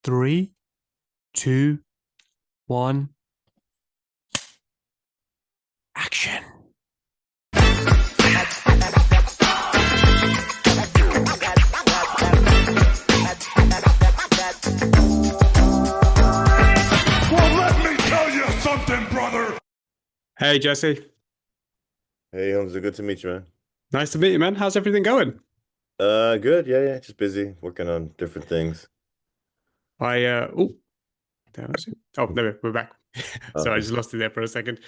Three, two, one, action. Well, let me tell you something, brother. Hey, Jesse. Hey, Humza, good to meet you, man. Nice to meet you, man. How's everything going? Good. Yeah. Just busy working on different things. Oh, there was it. Oh, there we're back. Sorry, I Okay. just lost it there for a second.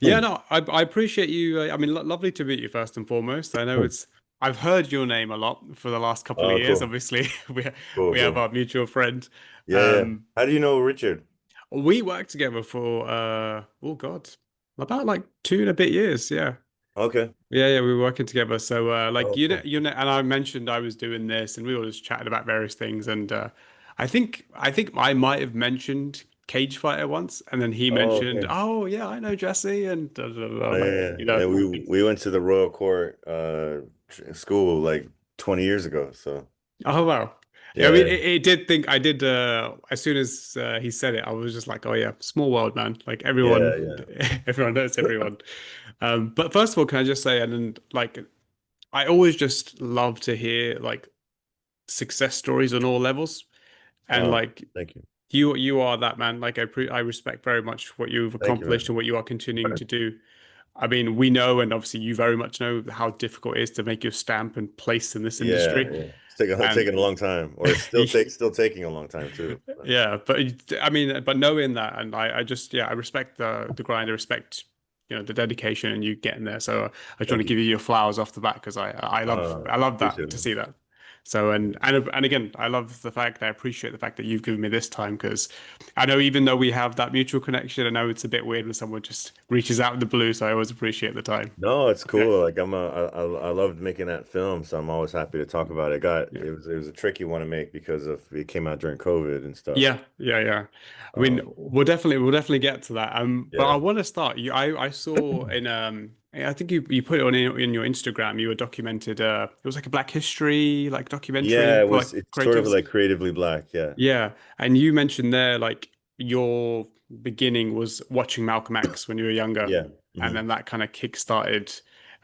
Yeah, no, I appreciate you. I mean, lo lovely to meet you first and foremost. I know I've heard your name a lot for the last couple of Oh, years. cool. Obviously, Cool, we have cool. our mutual friend. Yeah, yeah. Um, How do you know Richard? we worked together for oh God, about like 2 and a bit years. Yeah. Okay. Yeah, we were working together. So, like Oh, cool. and I mentioned I was doing this, and we were just chatting about various things. And I think I might have mentioned Cagefighter once, and then he Oh, mentioned, okay. "Oh yeah, I know Jesse," and Oh, like, yeah, yeah. Yeah, we went to the Royal Court school like 20 years ago. So oh wow. Yeah, I mean, yeah, it did think I did. As soon as he said it, I was just like, "Oh yeah, small world, man. Like yeah, everyone, yeah. everyone knows everyone." But first of all, can I just say, and then like I always just love to hear like success stories on all levels. And Oh, like thank you. you are that man. Like I respect very much what you've Thank you, accomplished man. and what you are continuing to do. I mean, we know, and obviously you very much know how difficult it is to make your stamp and place in this Yeah, industry. yeah. It's taking And a long time, or it's still taking a long time too. yeah, but I mean, but knowing that, and I just I respect the grind. I respect the dedication and you getting there. So I just want to Thank you. give you your flowers off the bat because I love Appreciate that it, to man. see that. So and again, I love the fact I appreciate the fact that you've given me this time because I know even though we have that mutual connection, I know it's a bit weird when someone just reaches out of the blue. So I always appreciate the time. No, it's Yeah, cool. Like I loved making that film, so I'm always happy to talk about it. yeah. It was a tricky one to make because of it came out during COVID and stuff. Yeah. I mean, Um, we'll definitely get to that. But I yeah, want to start. I saw in I think you put it on in your Instagram. You were documented. It was like a Black History like documentary yeah, for like it's sort of creatives. like creatively black. Yeah, Yeah, and you mentioned there like your beginning was watching Malcolm X when you were younger, yeah, and hmm then that kind of kick-started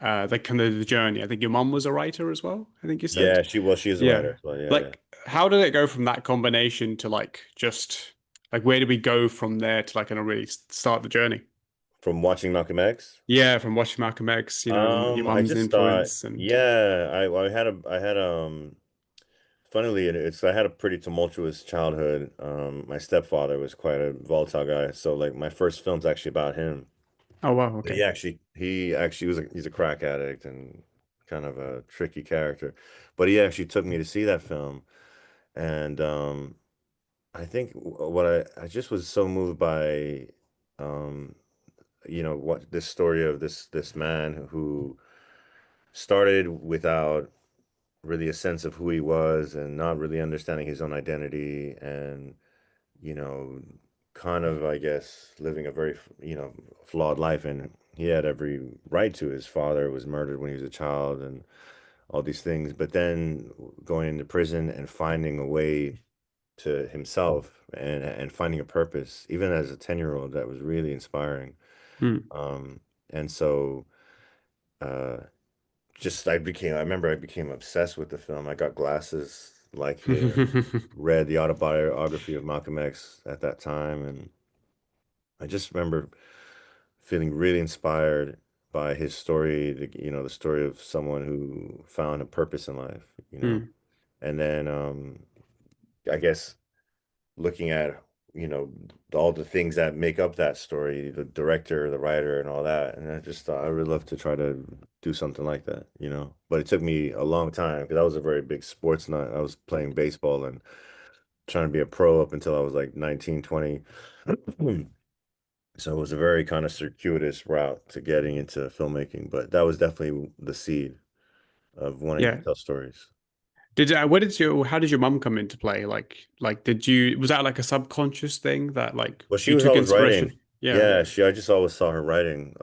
like kind of the journey. I think your mom was a writer as well. I think you said. yeah. She is a Yeah. writer as well. Yeah, yeah. Like, how did it go from that combination to like just like where did we go from there to like kind of really start the journey? From watching Malcolm X, Yeah, from watching Malcolm X, your I mum's just thought, influence and yeah, I had funnily it's I had a pretty tumultuous childhood. My stepfather was quite a volatile guy, so like my first film's actually about him. oh wow, But okay. he actually he's a crack addict and kind of a tricky character. But he actually took me to see that film, and I think what I just was so moved by, um, what this story of this man who started without really a sense of who he was and not really understanding his own identity and you know, kind of, I guess, living a very, flawed life. And he had every right to. His father was murdered when he was a child and all these things. But then going into prison and finding a way to himself and finding a purpose, even as a 10-year-old, that was really inspiring. Hmm. And so, uh, I remember I became obsessed with the film. I got glasses like him, read the autobiography of Malcolm X at that time, and I just remember feeling really inspired by his story, the story of someone who found a purpose in life. Hmm. And then I guess looking at, all the things that make up that story, the director, the writer, and all that. And I just thought I would love to try to do something like that. But it took me a long time because I was a very big sports nut. I was playing baseball and trying to be a pro up until I was like 19, 20. So it was a very kind of circuitous route to getting into filmmaking, but that was definitely the seed of wanting to Yeah. tell stories. How did your mum come into play? Like was that like a subconscious thing that like Well, she you was took always writing. inspiration? Yeah. Yeah, I just always saw her writing.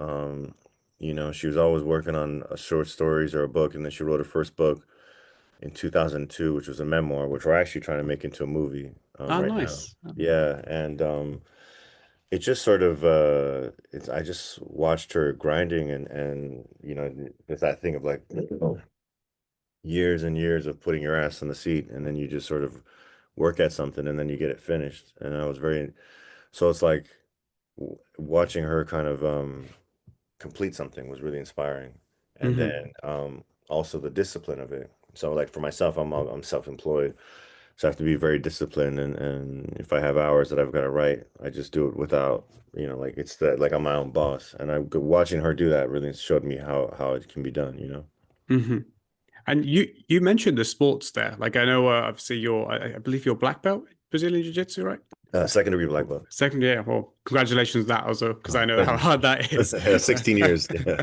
She was always working on short stories or a book, and then she wrote her first book in 2002, which was a memoir, which we're actually trying to make into a movie Ah, right now. nice. Yeah, and it just sort of it's I just watched her grinding and there's that thing of like years and years of putting your ass on the seat and then you just sort of work at something and then you get it finished. And I was very so it's like watching her kind of complete something was really inspiring. And Hmm. then also the discipline of it. So like for myself, I'm self-employed. So I have to be very disciplined and if I have hours that I've got to write, I just do it without, like it's that like I'm my own boss. And I watching her do that really showed me how it can be done. Hmm. And you mentioned the sports there. Like I know, obviously I believe you're black belt Brazilian Jiu-Jitsu, right? Second degree black belt. Second, yeah. Well, congratulations on that also, because I know how hard that is. 16 years. Yeah.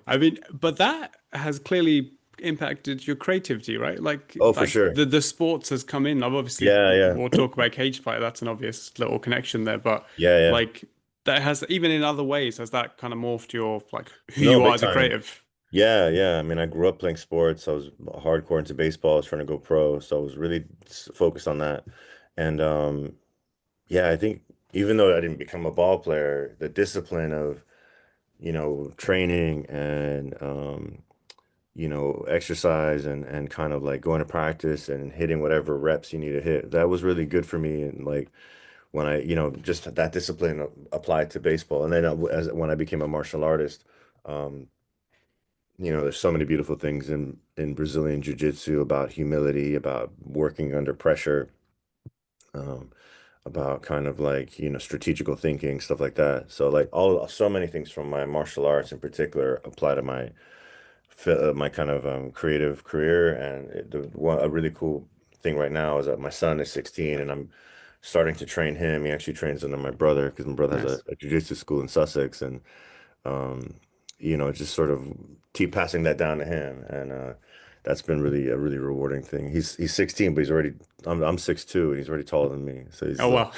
I mean, but that has clearly impacted your creativity, right? Like Oh, for like sure. the sports has come in. I've obviously Yeah, yeah. we'll talk about Cagefighter. That's an obvious little connection there, but Yeah, yeah. like that has even in other ways has that kind of morphed your like who No, you are big as a time. creative. Yeah, yeah. I mean, I grew up playing sports. I was hardcore into baseball. I was trying to go pro, so I was really focused on that. And yeah, I think even though I didn't become a ball player, the discipline of, training and exercise and kind of like going to practice and hitting whatever reps you need to hit, that was really good for me. And like when I, just that discipline applied to baseball. And then when I became a martial artist, um, there's so many beautiful things in Brazilian jiu-jitsu about humility, about working under pressure, um, about kind of like, strategical thinking, stuff like that. So like so many things from my martial arts in particular apply to my kind of creative career. And a really cool thing right now is that my son is 16 and I'm starting to train him. He actually trains under my brother because my brother has Nice. a jiu-jitsu school in Sussex. And um, just sort of keep passing that down to him, and that's been really a really rewarding thing. He's 16, but I'm 6'2", and he's already taller than me. So Oh well.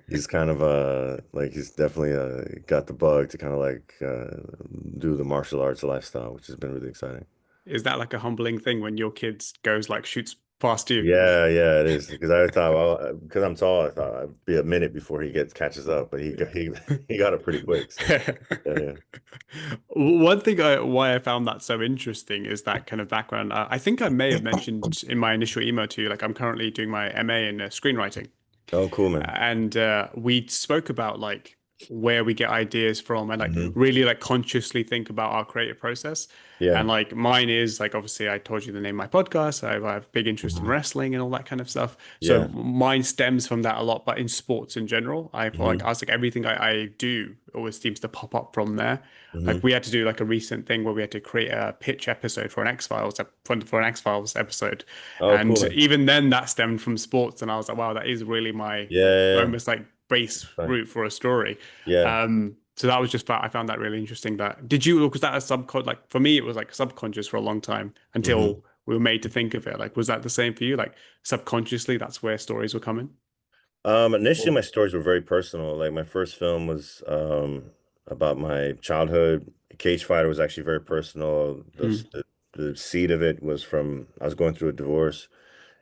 he's kind of like he's definitely got the bug to kind of like do the martial arts lifestyle, which has been really exciting. Is that like a humbling thing when your kids goes like shoots past you? Yeah, yeah, it is. Because I thought, well, because I'm tall, I thought I'd be a minute before he catches up, but he got it pretty quick. So yeah, yeah. One thing why I found that so interesting is that kind of background. I think I may have mentioned in my initial email to you, like I'm currently doing my MA in screenwriting. Oh, cool, man. And we spoke about like where we get ideas from and like Hmm. really like consciously think about our creative process. Yeah. And like mine is like obviously I told you the name of my podcast. I have big interest in Hmm. wrestling and all that kind of stuff. So Yeah. mine stems from that a lot, but in sports in general, I feel like Hmm. I was like everything I do always seems to pop up from there. Like Hmm. we had to do like a recent thing where we had to create a pitch episode for an X-Files for an X-Files episode. Oh, cool, And man. even then that stemmed from sports and I was like, wow, that is really my Yeah, like yeah, yeah. almost like base Fine. route for a story. Yeah. So that was just I found that really interesting. That did you was that a subconscious like for me it was like subconscious for a long time Hmm. until we were made to think of it. Like was that the same for you? Like subconsciously that's where stories were coming? Initially Or my stories were very personal. Like my first film was about my childhood. Cagefighter was actually very personal. hmm. The seed of it was from I was going through a divorce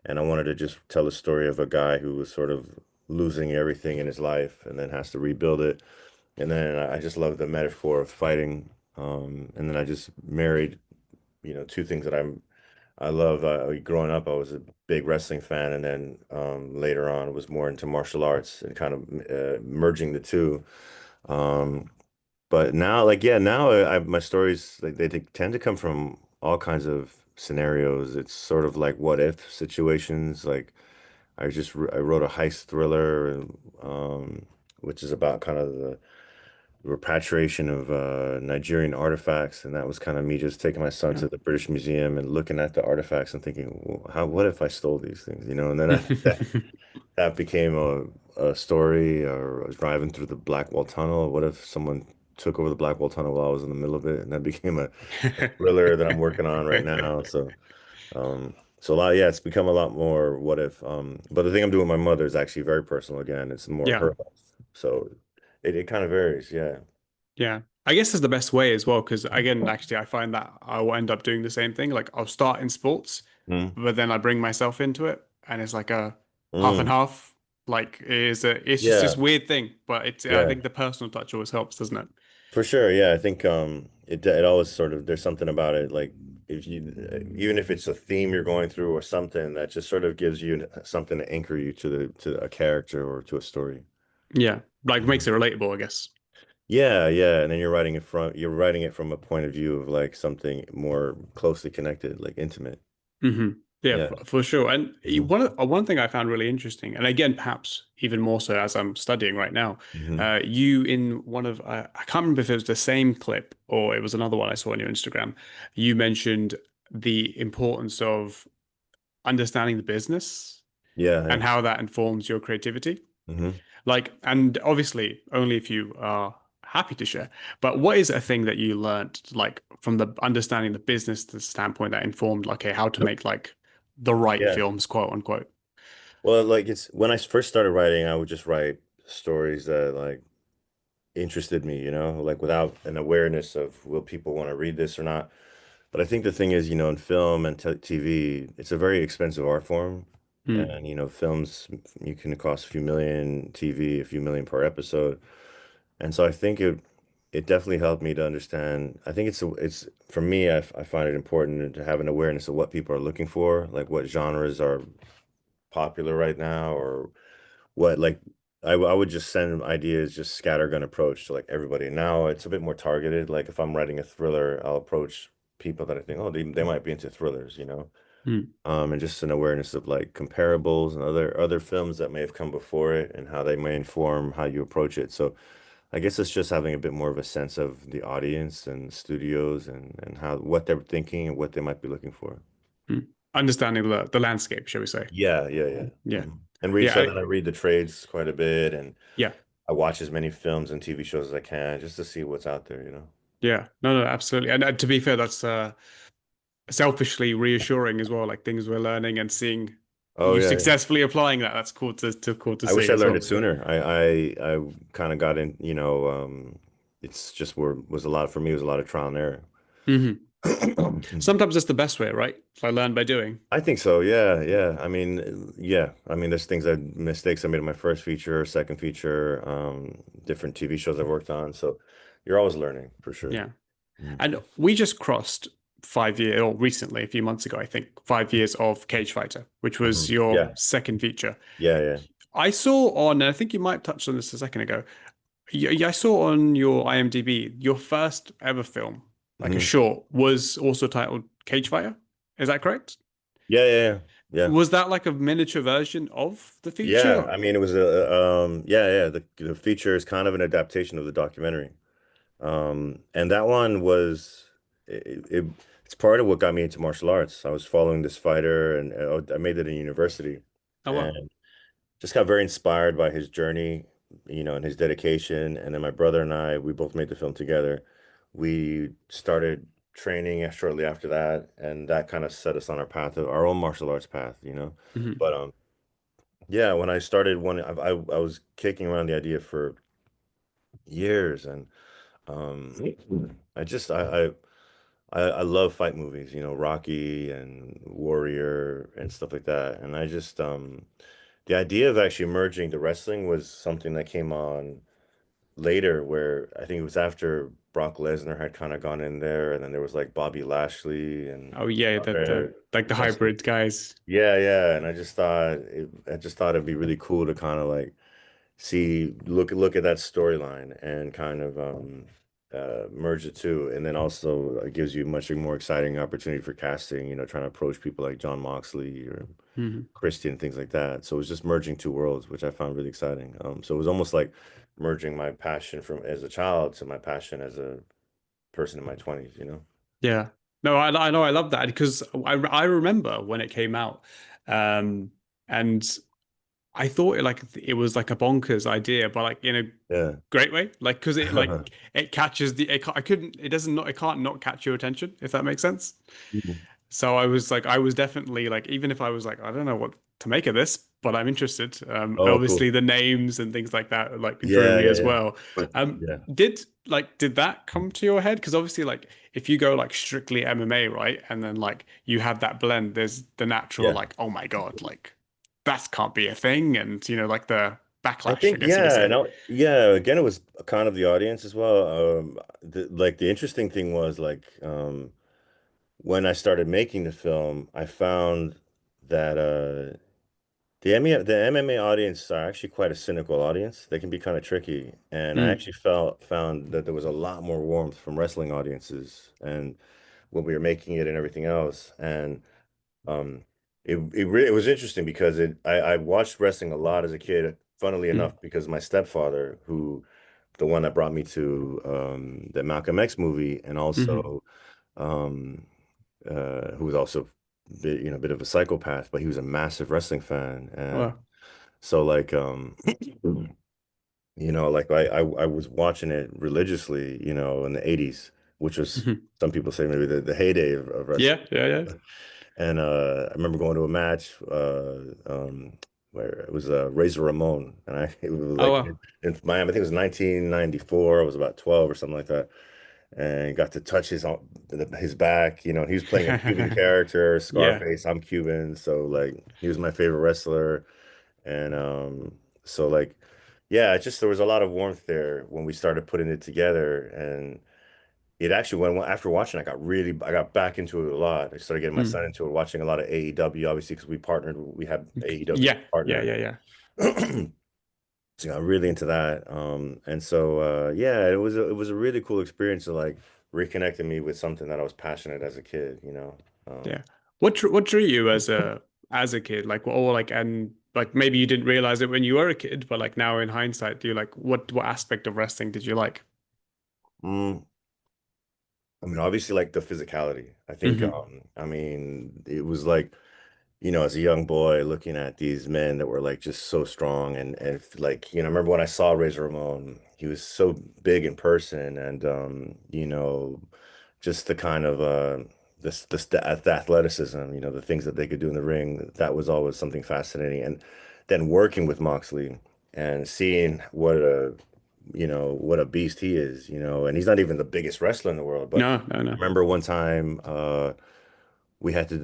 and I wanted to just tell a story of a guy who was sort of losing everything in his life and then has to rebuild it. And then I just love the metaphor of fighting. And then I just married, two things that I love. Growing up, I was a big wrestling fan, and then later on, was more into martial arts and kind of merging the two. Um, but now, like, yeah, now my stories like they tend to come from all kinds of scenarios. It's sort of like what if situations. Like I wrote a heist thriller, which is about kind of the repatriation of Nigerian artifacts, and that was kind of me just taking my son Yeah. to the British Museum and looking at the artifacts and thinking, well, what if I stole these things, And then that became a story, or I was driving through the Blackwall Tunnel. What if someone took over the Blackwall Tunnel while I was in the middle of it? And that became a thriller that I'm working on right now. So a lot, yeah, it's become a lot more what if. But the thing I'm doing with my mother is actually very personal again. It's more Yeah. her life. So it kind of varies, yeah. Yeah. I guess is the best way as well, because again, actually, I find that I will end up doing the same thing. Like I'll start in sports, Mm, but then I bring myself into it, and it's like a half and mm, half. Like it's just this yeah, weird thing, but it's I yeah, think the personal touch always helps, doesn't it? for sure. Yeah, I think it always sort of there's something about it like if you even if it's a theme you're going through or something that just sort of gives you something to anchor you to a character or to a story. Yeah, like makes Mhm. it relatable, I guess. Yeah, yeah, and then you're writing it from a point of view of like something more closely connected, like intimate. Hmm. Yeah, Yeah. for sure. And Hmm. one thing I found really interesting, and again, perhaps even more so as I'm studying right now, Hmm. you in one of I can't remember if it was the same clip or it was another one I saw on your Instagram. You mentioned the importance of understanding the business Yeah, and yeah. how that informs your creativity. Hmm. Like, and obviously, only if you are happy to share. But what is a thing that you learned, like, from the understanding the business standpoint that informed, like, okay, how to make like the right Yeah. films, quote unquote? Well, like it's when I first started writing, I would just write stories that like interested me, like without an awareness of will people want to read this or not. But I think the thing is, in film and t TV, it's a very expensive art form. Hmm. And, films, you can cost a few million, TV, a few million per episode. And so I think it definitely helped me to understand. I think it's for me, I find it important to have an awareness of what people are looking for, like what genres are popular right now, or what like I would just send ideas, just scattergun approach to like everybody. Now it's a bit more targeted. Like if I'm writing a thriller, I'll approach people that I think, oh, they might be into thrillers. Hmm. And just an awareness of like comparables and other films that may have come before it and how they may inform how you approach it. So I guess it's just having a bit more of a sense of the audience and studios and how what they're thinking and what they might be looking for. Hmm. Understanding the landscape, shall we say? Yeah, yeah, yeah. Yeah. Mhm. And read Yeah. so then I read the trades quite a bit and Yeah. I watch as many films and TV shows as I can just to see what's out there. Yeah. No, no, absolutely. And to be fair, that's selfishly reassuring as well. Like things we're learning and seeing Oh you yeah, yeah. successfully applying that. That's cool to I wish see I as learned well. it sooner. I kind of got in, it's just where was a lot for me, it was a lot of trial and error. Hmm. Sometimes it's the best way, right? I learn by doing. I think so. Yeah, yeah. I mean, yeah. I mean, there's mistakes I made in my first feature, second feature, different TV shows I've worked on. So you're always learning for sure. Yeah. Mhm. And we just crossed 5 year, or recently, a few months ago, I think, 5 years of Cagefighter, which was Mhm. your Yeah, second feature. yeah, yeah. I saw on, and I think you might have touched on this a second ago. I saw on your IMDb your first ever film, like a Hmm. short, was also titled Cagefighter. Is that correct? Yeah, yeah, yeah. Yeah. Was that like a miniature version of the Yeah, feature? I mean, it was yeah, yeah. The feature is kind of an adaptation of the documentary. And that one was it's part of what got me into martial arts. I was following this fighter, and I made it in university, Oh wow. and just got very inspired by his journey, and his dedication. And then my brother and I, we both made the film together. We started training shortly after that, and that kind of set us on our path of our own martial arts path. Hmm. But yeah, when I started one, I was kicking around the idea for years, and I just I love fight movies, Rocky and Warrior and stuff like that. And I just the idea of actually merging the wrestling was something that came on later, where I think it was after Brock Lesnar had kind of gone in there, and then there was like Bobby Lashley and Oh yeah, the other like the wrestling. hybrid guys. Yeah, yeah, and I just thought it'd be really cool to kind of like look at that storyline and kind of merge the two, and then also it gives you much more exciting opportunity for casting, trying to approach people like Jon Moxley or Hmm. Christian, things like that. So it was just merging two worlds, which I found really exciting. So it was almost like merging my passion from as a child to my passion as a person in my 20s. Yeah. No, I know I love that because I remember when it came out, um, and I thought it was like a bonkers idea, but like in a Yeah. great way, like because it catches I couldn't it doesn't not it can't not catch your attention if that makes sense. Mhm. So I was definitely like even if I was like I don't know what to make of this, but I'm interested. Oh, Obviously cool. the names and things like that like drew Yeah, me yeah, as yeah. well. But Um, yeah, did that come to your head? Because obviously, like if you go like strictly MMA, right, and then like you have that blend, there's the natural yeah. like, oh my God, like that can't be a thing, and like the I backlash, I think guess you could yeah, say. no, yeah. Again, it was kind of the audience as well. Like the interesting thing was like when I started making the film, I found that the MMA audience are actually quite a cynical audience. They can be kind of tricky, and I Mm, actually felt found that there was a lot more warmth from wrestling audiences, and when we were making it and everything else, and um, it was interesting because I watched wrestling a lot as a kid. Funnily mm, enough, because my stepfather, the one that brought me to the Malcolm X movie, and hmm. also um, who was also a bit of a psychopath, but he was a massive wrestling fan, and Well, so like like I was watching it religiously, in the 80s, which was mhm. some people say maybe the heyday of wrestling. Yeah, yeah, yeah. And I remember going to a match where it was Razor Ramon, and it was Oh like well. in Miami. I think it was 1994. I was about 12 or something like that, and got to touch his back. He was playing a Cuban character, Yeah. Scarface. I'm Cuban, so like he was my favorite wrestler, and so like yeah, it's just there was a lot of warmth there when we started putting it together, and it actually went after watching. I got back into it a lot. I started getting my son Mm. into it, watching a lot of AEW, obviously because we have AEW Yeah, yeah, partner. yeah, yeah. So I got really into that. And so yeah, it was a really cool experience to like reconnecting me with something that I was passionate as a kid. Um, Yeah. What drew you as a kid? Like or like and like maybe you didn't realize it when you were a kid, but like now in hindsight, do you like what aspect of wrestling did you like? mm, I mean, obviously like the physicality. Hmm. I mean, it was like as a young boy looking at these men that were like just so strong and like, I remember when I saw Razor Ramon, he was so big in person and just the kind of the athleticism, the things that they could do in the ring, that was always something fascinating. And then working with Moxley and seeing what a beast he is, and he's not even the biggest wrestler in the world, but No, no, I no. remember one time we had to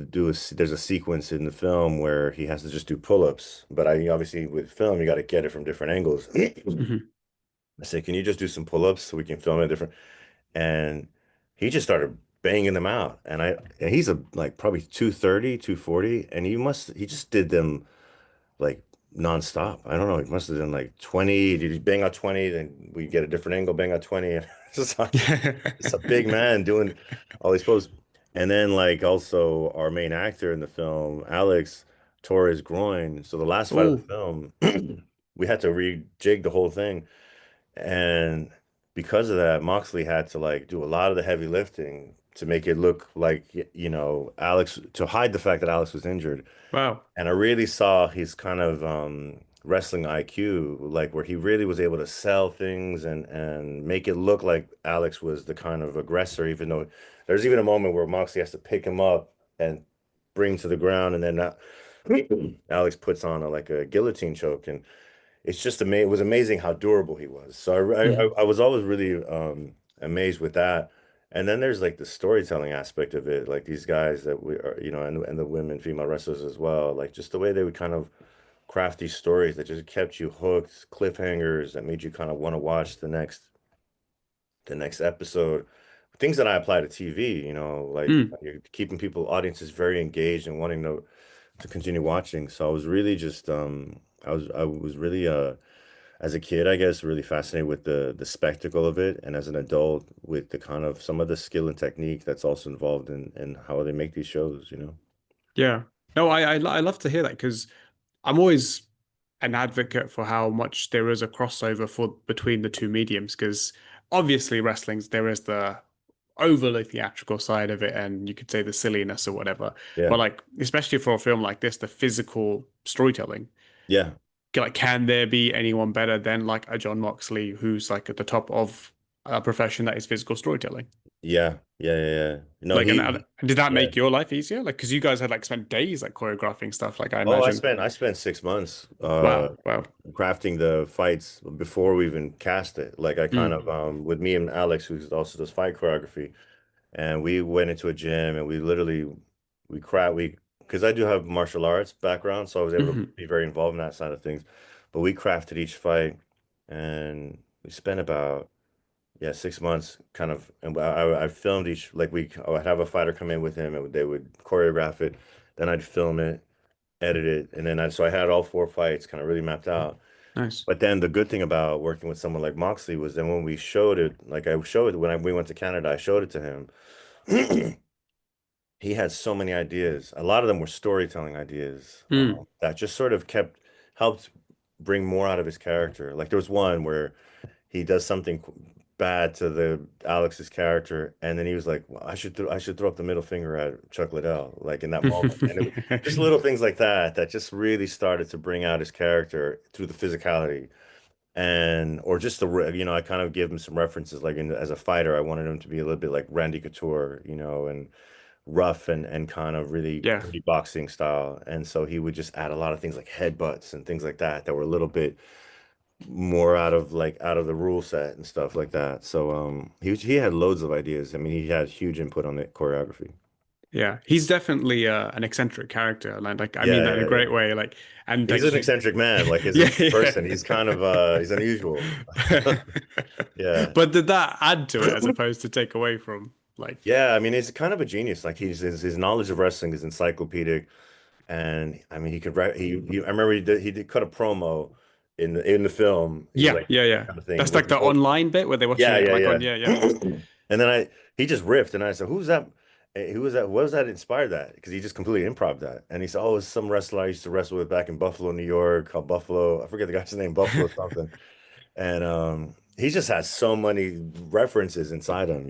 there's a sequence in the film where he has to just do pull-ups, but obviously with film you got to get it from different angles. Hmm. I said, can you just do some pull-ups so we can film it different? And he just started banging them out, and he's a like probably 230, 240, and he just did them like nonstop. I don't know. He must have done like 20. Did he bang out 20? Then we get a different angle, bang out 20. And it's a big man doing all these poses. And then like also our main actor in the film, Alex, tore his groin. So the last fight of the Oh, film, we had to rejig the whole thing. And because of that, Moxley had to like do a lot of the heavy lifting to make it look like, Alex, to hide the fact that Alex was injured. wow. And I really saw his kind of wrestling IQ, like where he really was able to sell things and make it look like Alex was the kind of aggressor, even though there's even a moment where Moxley has to pick him up and bring to the ground, and then Alex puts on like a guillotine choke, and it's just it was amazing how durable he was. So Hmm. I was always really amazed with that. And then there's like the storytelling aspect of it, like these guys that we are, and the women, female wrestlers as well, like just the way they would kind of craft these stories that just kept you hooked, cliffhangers that made you kind of want to watch the next episode. Things that I apply to TV, like Mm. you're keeping audiences very engaged and wanting to continue watching. So I was really just I was really as a kid, I guess, really fascinated with the spectacle of it, and as an adult, with the kind of some of the skill and technique that's also involved in how they make these shows. Yeah. No, I love to hear that because I'm always an advocate for how much there is a crossover for between the two mediums because obviously wrestling's there is the overly theatrical side of it and you could say the silliness or whatever. Yeah, But like especially for a film like this, the physical storytelling, yeah, like can there be anyone better than like a Jon Moxley who's like at the top of a profession that is physical storytelling? Yeah, yeah, yeah, yeah. No, Like, and did that yeah. make your life easier? Like, because you guys had like spent days like choreographing stuff. Like, I Oh, imagine. I spent 6 months Wow, wow. crafting the fights before we even cast it. Like I kind Mm, of with me and Alex, who also does fight choreography, and we went into a gym and we literally we craft we because I do have martial arts background, so I was able to hmm be very involved in that side of things. But we crafted each fight, and we spent about, yeah, 6 months kind of, and I filmed each, like I would have a fighter come in with him and they would choreograph it, then I'd film it, edit it, and then so I had all four fights kind of really mapped out. Nice. But then the good thing about working with someone like Moxley was then when we showed it, like I showed it when we went to Canada, I showed it to him. He had so many ideas. A lot of them were storytelling ideas Mm. that just sort of helped bring more out of his character. Like there was one where he does something bad to the Alex's character, and then he was like, well, I should throw up the middle finger at Chuck Liddell, like in that moment. And it was just little things like that that just really started to bring out his character through the physicality. And or just I kind of give him some references like as a fighter, I wanted him to be a little bit like Randy Couture, and rough and kind of really Yeah, dirty boxing style. And so he would just add a lot of things like headbutts and things like that that were a little bit more out of the rule set and stuff like that. So he had loads of ideas. I mean, he had huge input on the choreography. yeah. He's definitely an eccentric character, and like I mean Yeah, that in a yeah, great yeah. way. Like, and He's like an he, eccentric man. Like as a yeah, yeah. person, he's kind of he's unusual. Yeah. But did that add to it as opposed to take away from like, Yeah, I mean, he's kind of a genius. Like his knowledge of wrestling is encyclopedic. And I mean, he could write. I remember he did cut a promo in the film. He was yeah, like yeah, yeah. kind of thing. That's like the online bit where they're watching Yeah, it like yeah, on, yeah, yeah. yeah. And then he just riffed, and I said, "Who's that? Who was that? What was that inspired that?" Because he just completely improv that, and he said, "Oh, it's some wrestler I used to wrestle with back in Buffalo, New York, called Buffalo. I forget the guy's name, Buffalo something." And he just has so many references inside him.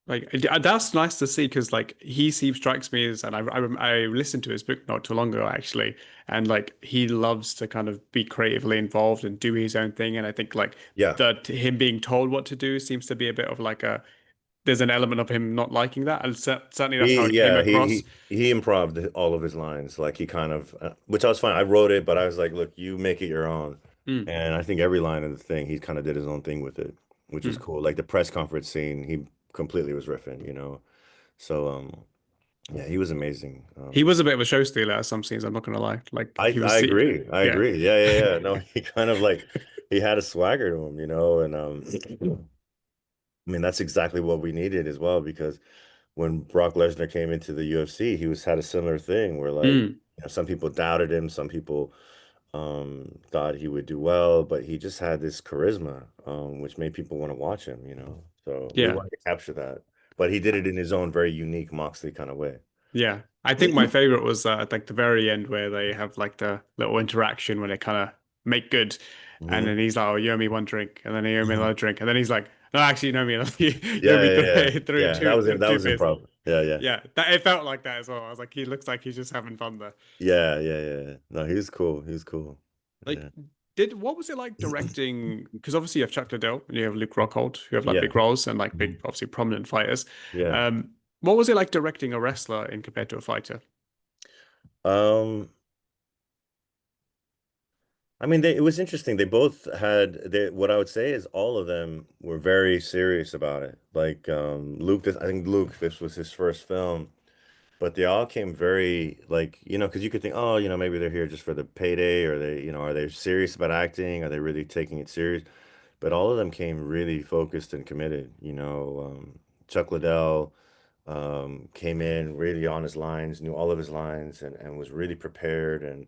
Like that's nice to see because like strikes me as, and I listened to his book not too long ago actually, and like he loves to kind of be creatively involved and do his own thing, and I think like Yeah. that him being told what to do seems to be a bit of like a there's an element of him not liking that, and certainly that's how He it came yeah across. he improved all of his lines, like he kind of which I was fine. I wrote it, but I was like, look, you make it your own. Mm, And I think every line of the thing, he kind of did his own thing with it, which was mm. cool. Like the press conference scene, he completely was riffing. So yeah, he was amazing. He was a bit of a show stealer at some scenes. I'm not gonna lie. Like he I was, agree. I yeah. agree. Yeah, yeah, yeah. No, he kind of like he had a swagger to him. And I mean that's exactly what we needed as well because when Brock Lesnar came into the UFC, he was had a similar thing where like Mm, some people doubted him, some people thought he would do well, but he just had this charisma, which made people want to watch him. So we yeah. wanted to capture that, but he did it in his own very unique Moxley kind of way. Yeah, I think my favorite was at like the very end where they have like the little interaction where they kind of make good, and Hmm. then he's like, "Oh, you owe me one drink," and then he owe me another drink, and then he's like, "No, actually, you know me, you owe Yeah, me yeah, yeah, three, yeah. That was it. That two was beers." improv. Yeah, yeah, Yeah, that it felt like that as well. I was like, he looks like he's just having fun there. yeah, yeah, yeah. No, he was cool. He was cool. Like, Yeah, did what was it like directing? Because obviously you have Chuck Liddell and you have Luke Rockhold, who have like yeah, big roles and like big, mhm, obviously prominent fighters. yeah. What was it like directing a wrestler in compared to a fighter? Um, I mean, it was interesting. They both what I would say is all of them were very serious about it. Like Luke, I think Luke, this was his first film, but they all came very like, because you could think, oh, maybe they're here just for the payday, or are they serious about acting? Are they really taking it serious? But all of them came really focused and committed. Chuck Liddell came in really on his lines, knew all of his lines, and was really prepared. And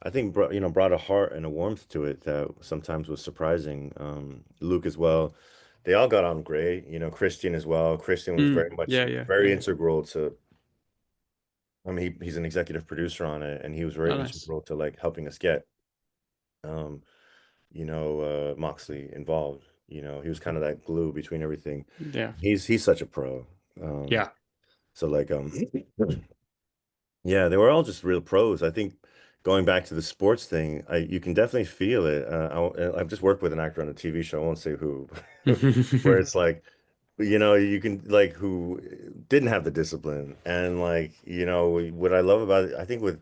I think brought a heart and a warmth to it that sometimes was surprising. Luke as well. They all got on great. Christian as well. Christian was Mm, very much yeah, yeah. very integral to. I mean, he's an executive producer on it, and he was very Oh, nice. integral to like helping us get, um, Moxley involved. He was kind of that glue between everything. Yeah. He's such a pro. Um, Yeah. so like, yeah, they were all just real pros. I think going back to the sports thing, you can definitely feel it. I've just worked with an actor on a TV show. I won't say who, where it's like you know, you can like who didn't have the discipline. And like, you know, what I love about it, I think with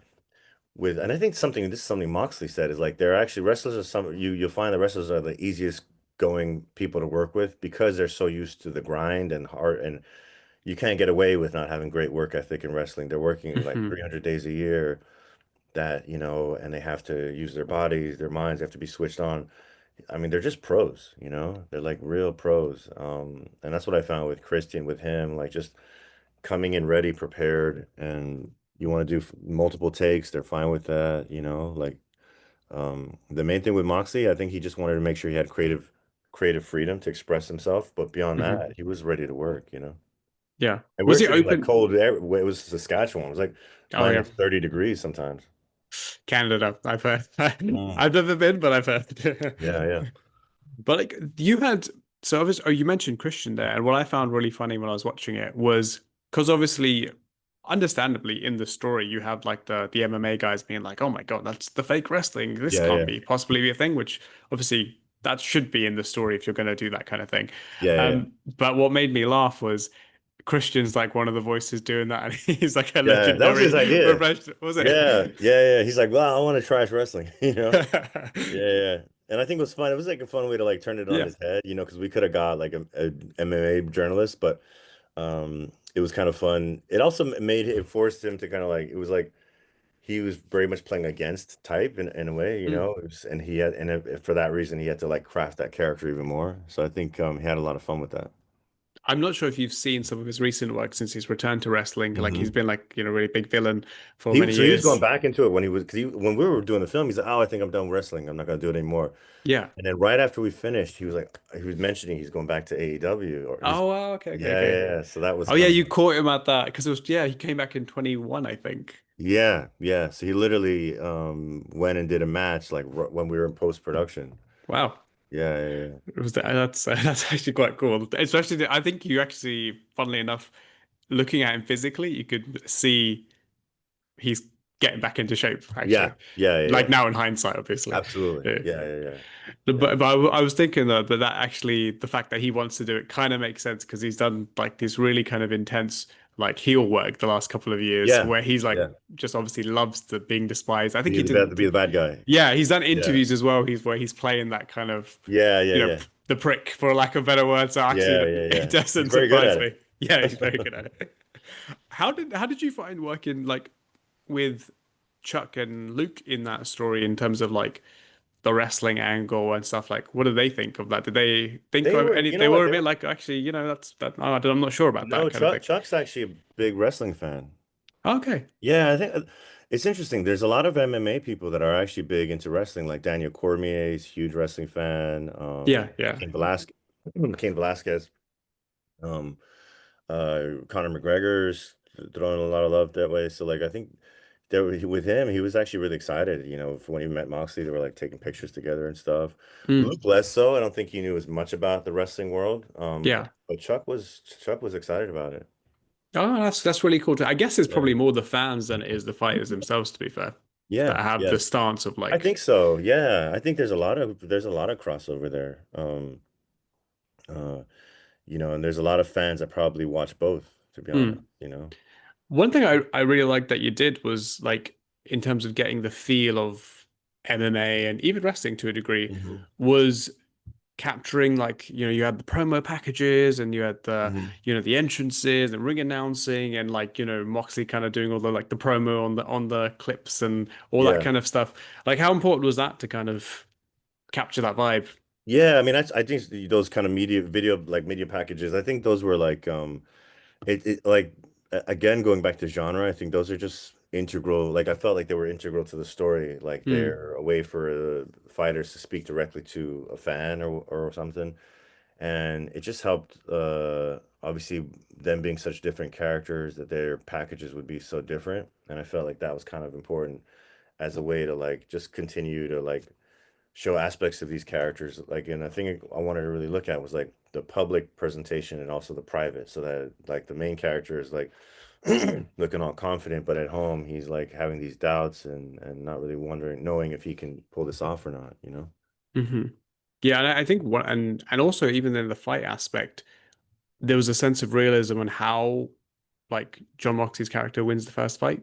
and I think something this is something Moxley said is like they're actually wrestlers are some you'll find the wrestlers are the easiest going people to work with because they're so used to the grind and hard, and you can't get away with not having great work ethic in wrestling. They're working like Hmm. 300 days a year, that, you know, and they have to use their bodies, their minds have to be switched on. I mean, they're just pros, you know? They're like real pros. And that's what I found with Christian, with him, like just coming in ready, prepared, and you want to do multiple takes, they're fine with that, you know? Like the main thing with Moxley, I think he just wanted to make sure he had creative freedom to express himself, but beyond Hmm. that, he was ready to work, you know? Yeah. And we Was were it shooting like open? cold air. It was Saskatchewan. It was like Oh yeah, minus 30 degrees sometimes. Canada. I've heard. Mm. I've never been, but I've heard. Yeah, yeah. But like you had, so obviously, oh, you mentioned Christian there, and what I found really funny when I was watching it was because obviously, understandably, in the story, you have like the MMA guys being like, "Oh my God, that's the fake wrestling. This Yeah, can't yeah. be possibly be a thing." Which obviously that should be in the story if you're going to do that kind of thing. Yeah, yeah. But what made me laugh was Christian's like one of the voices doing that, and he's like a Yeah, that was legendary his idea. professional, was it? Yeah, yeah, yeah. He's like, well, I want to try wrestling, you know? Yeah, yeah. And I think it was fun. It was like a fun way to like turn it on Yeah. his head, you know, because we could have got like a MMA journalist, but it was kind of fun. It also made it forced him to kind of like it was like he was very much playing against type in a way, you Mm. know, and he had and for that reason he had to like craft that character even more. So I think he had a lot of fun with that. I'm not sure if you've seen some of his recent work since he's returned to wrestling. Like he's Hmm. been like, really big villain for many He was going years. back into it when he was because when we were doing the film, he's like, oh, I think I'm done wrestling. I'm not gonna do it anymore. Yeah. And then right after we finished, he was like, he was mentioning he's going back to AEW or he's Oh, wow. Okay, okay, yeah, okay. yeah, yeah. So that was Oh, yeah, kind of you caught him at that because it was, yeah, he came back in 21, I think. yeah, yeah. So he literally went and did a match like when we were in post production. Wow. Yeah, yeah, yeah. It was that's actually quite cool. Especially, I think you actually, funnily enough, looking at him physically, you could see he's getting back into shape, Yeah, actually. yeah, yeah, Like yeah. now in hindsight, obviously. Absolutely. Yeah. Yeah, yeah, yeah. Yeah. But I was thinking though that actually the fact that he wants to do it kind of makes sense because he's done like this really kind of intense like heel work the last couple of years Yeah. where he's like Yeah. just obviously loves the being despised. I think Be he the bad, did, to be the bad guy. yeah, he's done Yeah. interviews as well. He's where he's playing that kind of, Yeah, yeah, yeah. the prick for lack of better words. So actually, Yeah, yeah, it yeah. He's doesn't very good surprise at me. Yeah, he's very good at it. How did you find working like with Chuck and Luke in that story in terms of like the wrestling angle and stuff like what do they think of that? Did they think They of were, any you know they what? were a They bit were like actually, that's that I'm not sure about that no, kind of thing. Chuck's actually a big wrestling fan. Okay. Yeah, I think it's interesting. There's a lot of MMA people that are actually big into wrestling, like Daniel Cormier is a huge wrestling fan. Yeah, yeah. Cain Velasquez, Cain Velasquez, um, Conor McGregor's throwing a lot of love that way. So like I think with him, he was actually really excited. You know, for when he met Moxley, they were like taking pictures together and stuff. Mm, Luke less so. I don't think he knew as much about the wrestling world. yeah. But Chuck was excited about it. Oh, that's really cool. I guess it's Yeah. probably more the fans than it is the fighters themselves, to be fair, that Yeah, have yeah. the stance of I like, think so. Yeah, I think there's a lot of crossover there. Uh, you know, and there's a lot of fans that probably watch both, to be honest, mm. you know. One thing I really liked that you did was like in terms of getting the feel of MMA and even wrestling to a degree Hmm. was capturing like you had the promo packages and you had the Hmm. the entrances and ring announcing and like Moxley kind of doing all the like the promo on the clips and all that Yeah. kind of stuff. Like how important was that to kind of capture that vibe? Yeah, I mean, I think those kind of media packages, I think those were like it like again going back to genre, I think those are just integral. Like I felt like they were integral to the story. Like Mm, they're a way for fighters to speak directly to a fan or something. And it just helped obviously them being such different characters that their packages would be so different. And I felt like that was kind of important as a way to like just continue to like show aspects of these characters. Like, and the thing I wanted to really look at was like the public presentation and also the private, so that like the main character is like looking all confident, but at home he's like having these doubts and not really wondering, knowing if he can pull this off or not, you know? hmm. Yeah, and I think what and also even in the fight aspect. there was a sense of realism on how like Jon Moxley's character wins the first fight.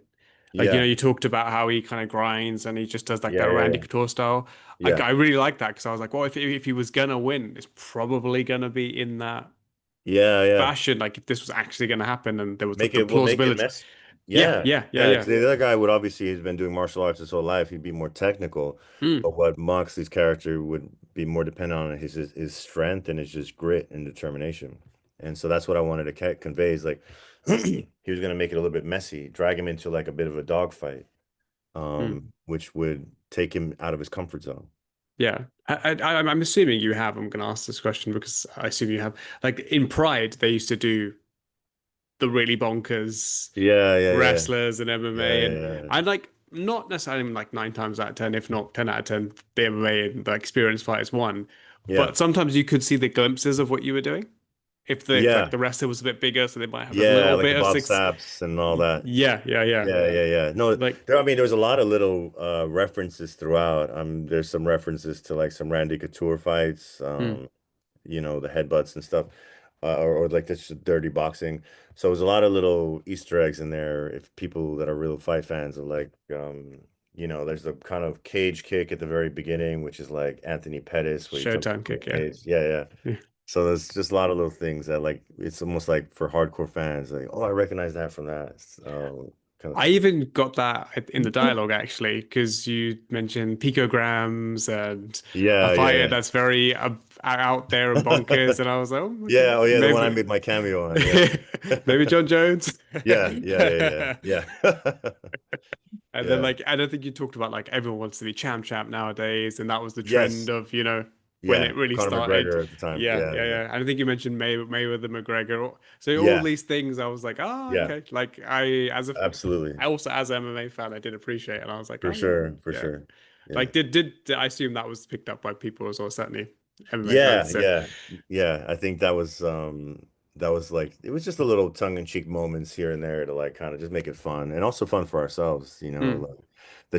Like, Yeah, you talked about how he kind of grinds and he just does like yeah, that yeah, Randy yeah, Couture style. yeah, I really like that because I was like, well, if he was gonna win, it's probably gonna be in that yeah, yeah. fashion. Like if this was actually gonna happen and there was Make the it, well, make it plausibility. messy. Yeah, Yeah, yeah, yeah, yeah. Because yeah. the other guy would obviously, he's been doing martial arts his whole life. He'd be more technical, Mm, but what Moxley's character would be more dependent on his strength and his just grit and determination. And so that's what I wanted to convey is like he was going to make it a little bit messy, drag him into like a bit of a dogfight, mm. which would take him out of his comfort zone. Yeah. I'm assuming you have. I'm gonna ask this question because I assume you have. Like in Pride, they used to do the really bonkers Yeah, yeah, yeah, wrestlers and yeah, MMA, and yeah, I like not necessarily like 9 times out of 10, if not 10 out of 10, the MMA and the experienced fighters won. yeah, But sometimes you could see the glimpses of what you were doing. If the yeah, like the wrestler was a bit bigger, so they might have a yeah, little like the bit of Bob six. Saps and all that. Yeah, yeah, yeah. Yeah, yeah, yeah. No, Like, there. I mean, there was a lot of little references throughout. There's some references to like some Randy Couture fights. mm, The headbutts and stuff, or like this dirty boxing. So there's a lot of little Easter eggs in there. If people that are real fight fans are like, there's the kind of cage kick at the very beginning, which is like Anthony Pettis, where he jumps Showtime into kick. the Yeah. cage. Yeah, yeah. Yeah. So there's just a lot of little things that like it's almost like for hardcore fans, like, oh, I recognize that from that, kind of I thing. even got that in the dialogue actually, because you mentioned picograms and a Yeah, fighter yeah, that's very out there and yeah. bonkers, and I was like, oh, okay, Yeah, oh yeah, the one I maybe, made my cameo on. Yeah. maybe John Jones. Yeah, yeah, yeah, yeah, yeah. And then Yeah. like, I don't think you talked about like everyone wants to be champ nowadays, and that was the trend Yes. of when Yeah. it really Conor started. McGregor at the time. Yeah, Yeah, yeah, yeah. yeah. And I think you mentioned Mayweather, McGregor. So all Yeah. these things, I was like, oh, Yeah. okay. Like Absolutely. I also as an MMA fan, I did appreciate it, and I was like, For oh yeah, sure. For yeah. sure. Yeah. Like I assume that was picked up by people as well, certainly MMA Yeah, fans. So, yeah. Yeah. I think that was like it was just a little tongue-in-cheek moments here and there to like kind of just make it fun and also fun for ourselves, mm. like the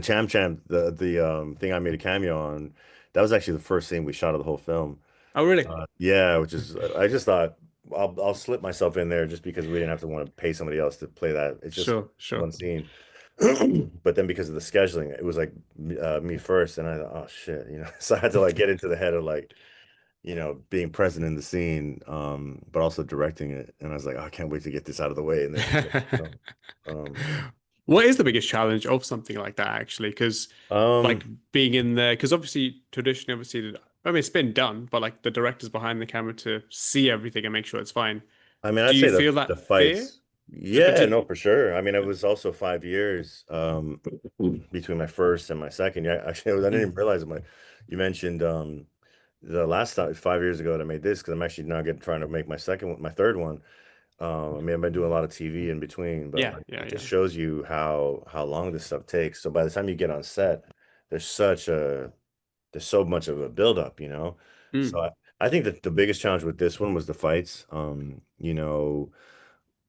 the thing I made a cameo on, that was actually the first scene we shot of the whole film. Oh really? Yeah, which is I just thought I'll slip myself in there just because we didn't have to want to pay somebody else to play that. It's just Sure, sure. one scene. But then because of the scheduling, it was like me first, and I thought, oh shit, so I had to like get into the head of like, being present in the scene, but also directing it. And I was like, oh, I can't wait to get this out of the way and then just um What is the biggest challenge of something like that actually? Because like um being in there, because obviously traditionally, obviously, I mean, it's been done, but like the director's behind the camera to see everything and make sure it's fine. I mean, Do I'd you say feel the that fear? fights. Yeah, Did no, for sure. I mean, it was also 5 years between my first and my second. Yeah, actually, I didn't even mm, realize it. You mentioned the last time 5 years ago that I made this because I'm actually now getting trying to make my second one, my third one. I mean, I've been doing a lot of TV in between, but yeah, like yeah, it just yeah. shows you how long this stuff takes. So by the time you get on set, there's such a there's so much of a buildup. So Mm, I think that the biggest challenge with this one was the fights.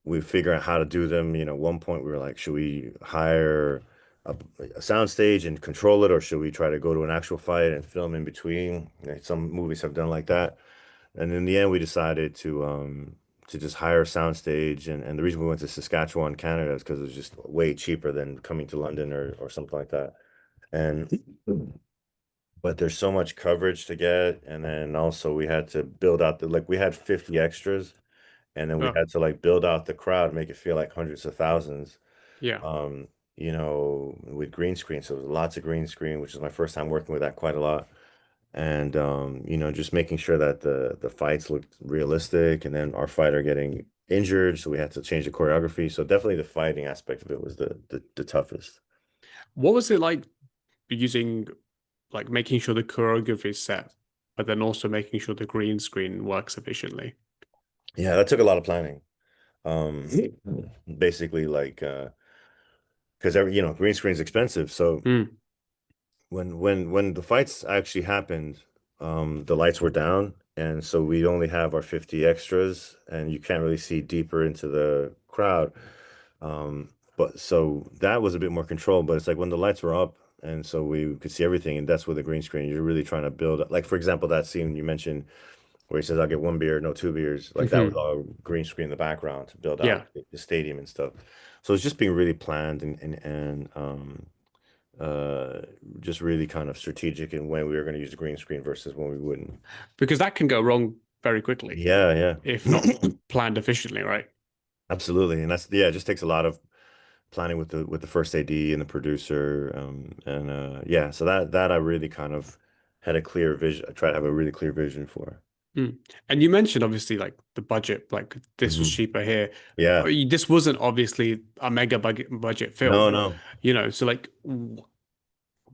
We figure out how to do them. At one point we were like, should we hire a sound stage and control it, or should we try to go to an actual fight and film in between? Some movies have done like that. And in the end, we decided to just hire a sound stage. And the reason we went to Saskatchewan, Canada, is because it was just way cheaper than coming to London or something like that. And but there's so much coverage to get, and then also we had to build out we had 50 extras, and then we oh, had to like build out the crowd, make it feel like hundreds of thousands, yeah. with green screen. So there was lots of green screen, which is my first time working with that quite a lot. And just making sure that the fights looked realistic, and then our fighter getting injured, so we had to change the choreography. So definitely the fighting aspect of it was the toughest. What was it like using like making sure the choreography is set, but then also making sure the green screen works efficiently? Yeah, that took a lot of planning. Um, Basically like because green screen's expensive. So Mm, when the fights actually happened, the lights were down, and so we only have our 50 extras, and you can't really see deeper into the crowd. But so that was a bit more controlled, but it's like when the lights were up, and so we could see everything, and that's with the green screen. You're really trying to build, like for example, that scene you mentioned where he says, "I'll get one beer, no two beers." Like that was all green screen in the background to build Yeah. out the stadium and stuff. So it's just being really planned and uh, just really kind of strategic in when we were going to use the green screen versus when we wouldn't. Because that can go wrong very quickly Yeah, if not yeah. planned efficiently, right? Absolutely. And that's yeah, it just takes a lot of planning with the first AD and the producer. And yeah, so that I really kind of had a clear vision. I tried to have a really clear vision for. Mm. And you mentioned obviously like the budget, like this was Hmm. cheaper here. Yeah. This wasn't obviously a mega budget No, film, no. so like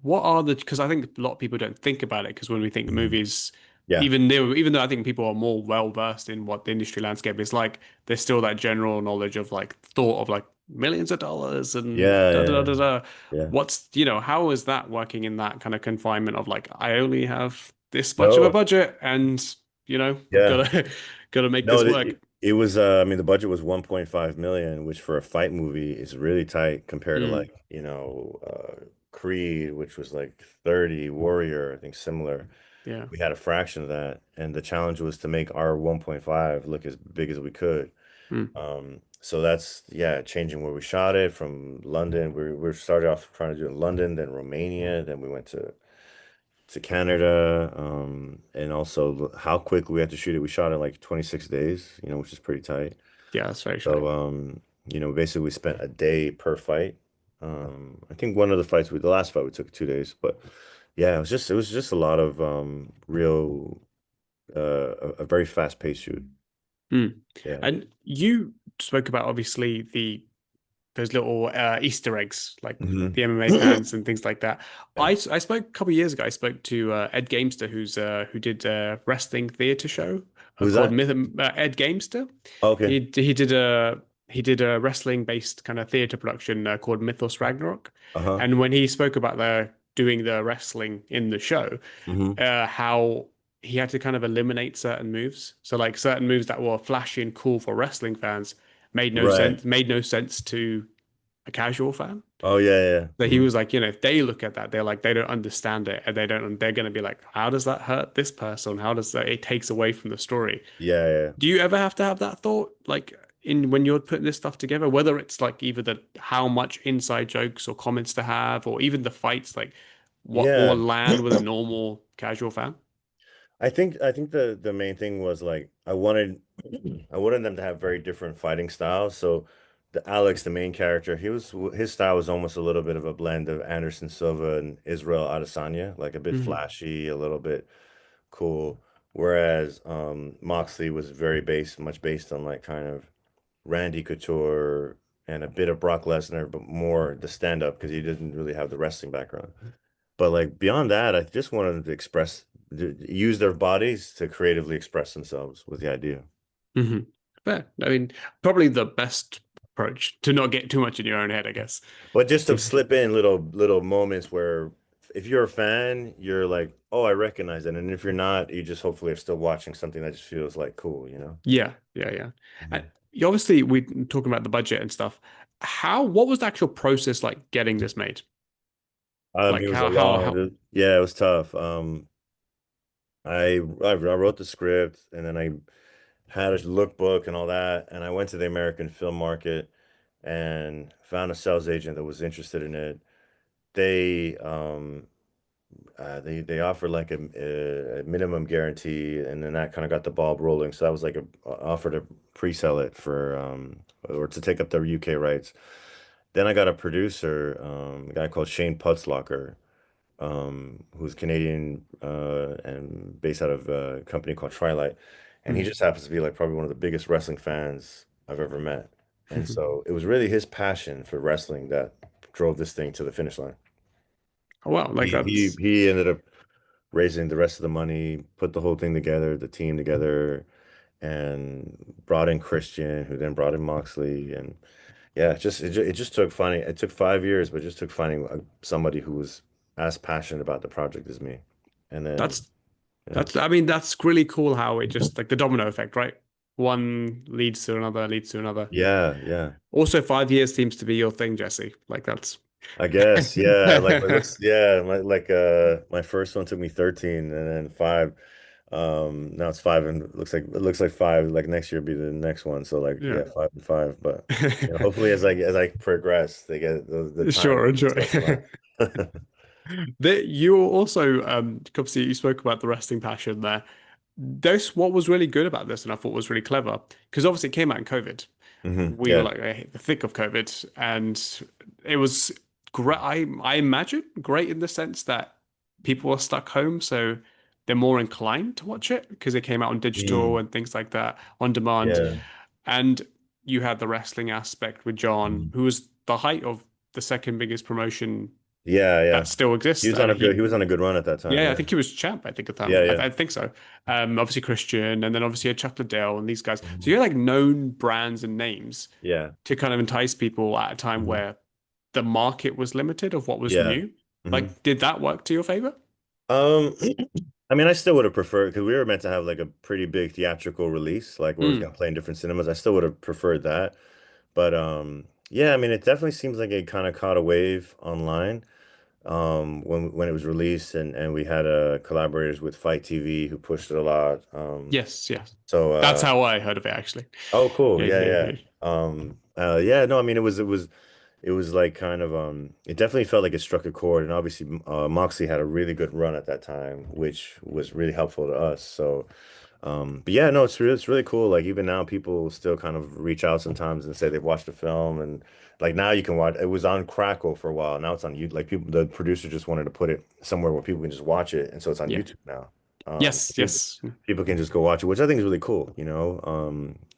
what are the, because I think a lot of people don't think about it because when we think Mhm. movies, Yeah. even though I think people are more well versed in what the industry landscape is like, there's still that general knowledge of like thought of like millions of dollars and Yeah, da da da yeah, da da. yeah. How is that working in that kind of confinement of like I only have this much of a No, budget and yeah. gotta gotta make No, this work. it was I mean the budget was 1.5 million, which for a fight movie is really tight compared to Mm, like, Creed, which was like 30, Warrior, I think similar. yeah. We had a fraction of that, and the challenge was to make our 1.5 look as big as we could. Mm, So that's yeah, changing where we shot it from London. We started off trying to do it in London, then Romania, then we went to Canada, and also how quick we had to shoot it. We shot it in like 26 days, which is pretty tight. yeah, that's very true. So, basically we spent a day per fight. I think one of the fights the last fight we took 2 days, but yeah, it was just a lot of real a very fast paced shoot. Mm. Yeah. And you spoke about obviously the those little Easter eggs, like Hmm. the MMA fans and things like that. Yeah. I spoke a couple of years ago. I spoke to Ed Gamester, who did a wrestling theater show Who's called that? Myth. Ed Gamester. Okay. He did a wrestling based kind of theater production called Mythos Ragnarok. Uh-huh. And when he spoke about the doing the wrestling in the show, Hmm. how he had to kind of eliminate certain moves. So like certain moves that were flashy and cool for wrestling fans Right. made no sense to a casual fan. Oh yeah, yeah. So he Hmm. was like, if they look at that, they're like, they don't understand it, and they're going to be like, how does that hurt this person? How does that, it takes away from the story? Yeah, yeah. Do you ever have to have that thought, like in when you're putting this stuff together, whether it's like either the how much inside jokes or comments to have, or even the fights, like what will Yeah. land with a normal casual fan? I think the main thing was like I wanted them to have very different fighting styles. So the Alex, the main character, his style was almost a little bit of a blend of Anderson Silva and Israel Adesanya, like a bit Hmm. flashy, a little bit cool. Whereas Moxley was much based on like kind of Randy Couture and a bit of Brock Lesnar, but more the stand-up because he didn't really have the wrestling background. But like beyond that, I just wanted them to use their bodies to creatively express themselves with the idea. Hmm. Fair. I mean, probably the best approach to not get too much in your own head, I guess. But just to To slip in little moments where if you're a fan, you're like, oh, I recognize it. And if you're not, you just hopefully are still watching something that just feels like cool. Yeah, yeah, yeah. And Mhm. you obviously we talking about the budget and stuff. What was the actual process like getting this made? It Like was a long, yeah, it was tough. I wrote the script and then I had a lookbook and all that, and I went to the American film market and found a sales agent that was interested in it. They they offered like a minimum guarantee, and then that kind of got the ball rolling. So that was like a offer to pre-sell it for or to take up the UK rights. Then I got a producer, a guy called Shane Putzlocker, who's Canadian and based out of a company called Trilight. And he Mhm. just happens to be like probably one of the biggest wrestling fans I've ever met. And so it was really his passion for wrestling that drove this thing to the finish line. Oh, wow, like He ended up raising the rest of the money, put the whole thing together, the team together, and brought in Christian, who then brought in Moxley, and yeah, it just took finding. It took 5 years, but it just took finding somebody who was as passionate about the project as me, and then that's yeah, I mean that's really cool how it just like the domino effect, right? One leads to another, leads to another. yeah. Also, 5 years seems to be your thing, Jesse. Like that's I guess, yeah. Like, yeah, my first one took me 13 and then five. Now it's five and it looks like five. Like next year will be the next one. So like Yeah. yeah, 5-5. But hopefully as I progress, they get the time Sure, enjoy. starts to line. You also obviously you spoke about the resting passion there. This what was really good about this, and I thought was really clever because obviously it came out in COVID. We were Yeah. like the thick of COVID, and it was great. I imagine great in the sense that people are stuck home, so they're more inclined to watch it because it came out on digital Mm, and things like that on demand. yeah. And you had the wrestling aspect with John, Mhm. who was the height of the second biggest promotion Yeah, yeah. that still He exists. was on And a good he was on a good run at that time. yeah, I Yeah. think he was champ. I think at the Yeah, time, yeah. I think so. Obviously Christian, and then obviously a Chuck Liddell and these guys. So Mhm. you had like known brands and names Yeah. to kind of entice people at a time Mhm. where the market was limited of what was Yeah. new. Mhm. Like, did that work to your favor? Um, I mean, I still would have preferred because we were meant to have like a pretty big theatrical release, like where it was Mm. gonna play in different cinemas. I still would have preferred that. But yeah, I mean, it definitely seems like it kind of caught a wave online when it was released, and we had collaborators with Fight TV who pushed it a lot. Yes, yes. So That's how I heard of it, actually. oh, cool, Yeah, yeah, yeah, yeah. yeah. Yeah, no, I mean, it was like kind of it definitely felt like it struck a chord, and obviously Moxley had a really good run at that time, which was really helpful to us. So but yeah, no, it's really cool. Like even now, people still kind of reach out sometimes and say they've watched the film, and like now you can watch. It was on Crackle for a while. Now it's on YouTube. Like people, the producer just wanted to put it somewhere where people can just watch it, and so it's on Yeah. YouTube now. So Yes, people, yes. people can just go watch it, which I think is really cool.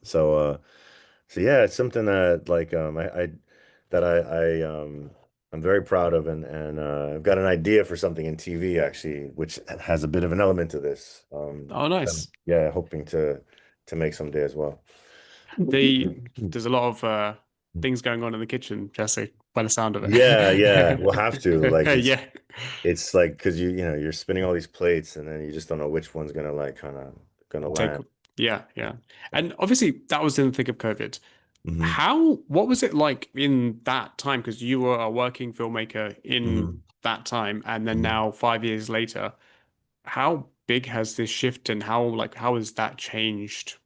So yeah, it's something that like I that I'm very proud of, and I've got an idea for something in TV actually, which has a bit of an element to this. Oh, nice. Yeah, hoping to make someday as well. The there's a lot of things going on in the kitchen, Jesse, by the sound of Yeah, yeah, we'll have to. Like it. it's Yeah. it's like because you're spinning all these plates and then you just don't know which one's gonna like kind of gonna Take land. yeah, yeah. And obviously that was in the thick of COVID. Hmm. What was it like in that time? Because you were a working filmmaker in Hmm. that time, and then Hmm. now 5 years later, how big has this shift and how has that changed?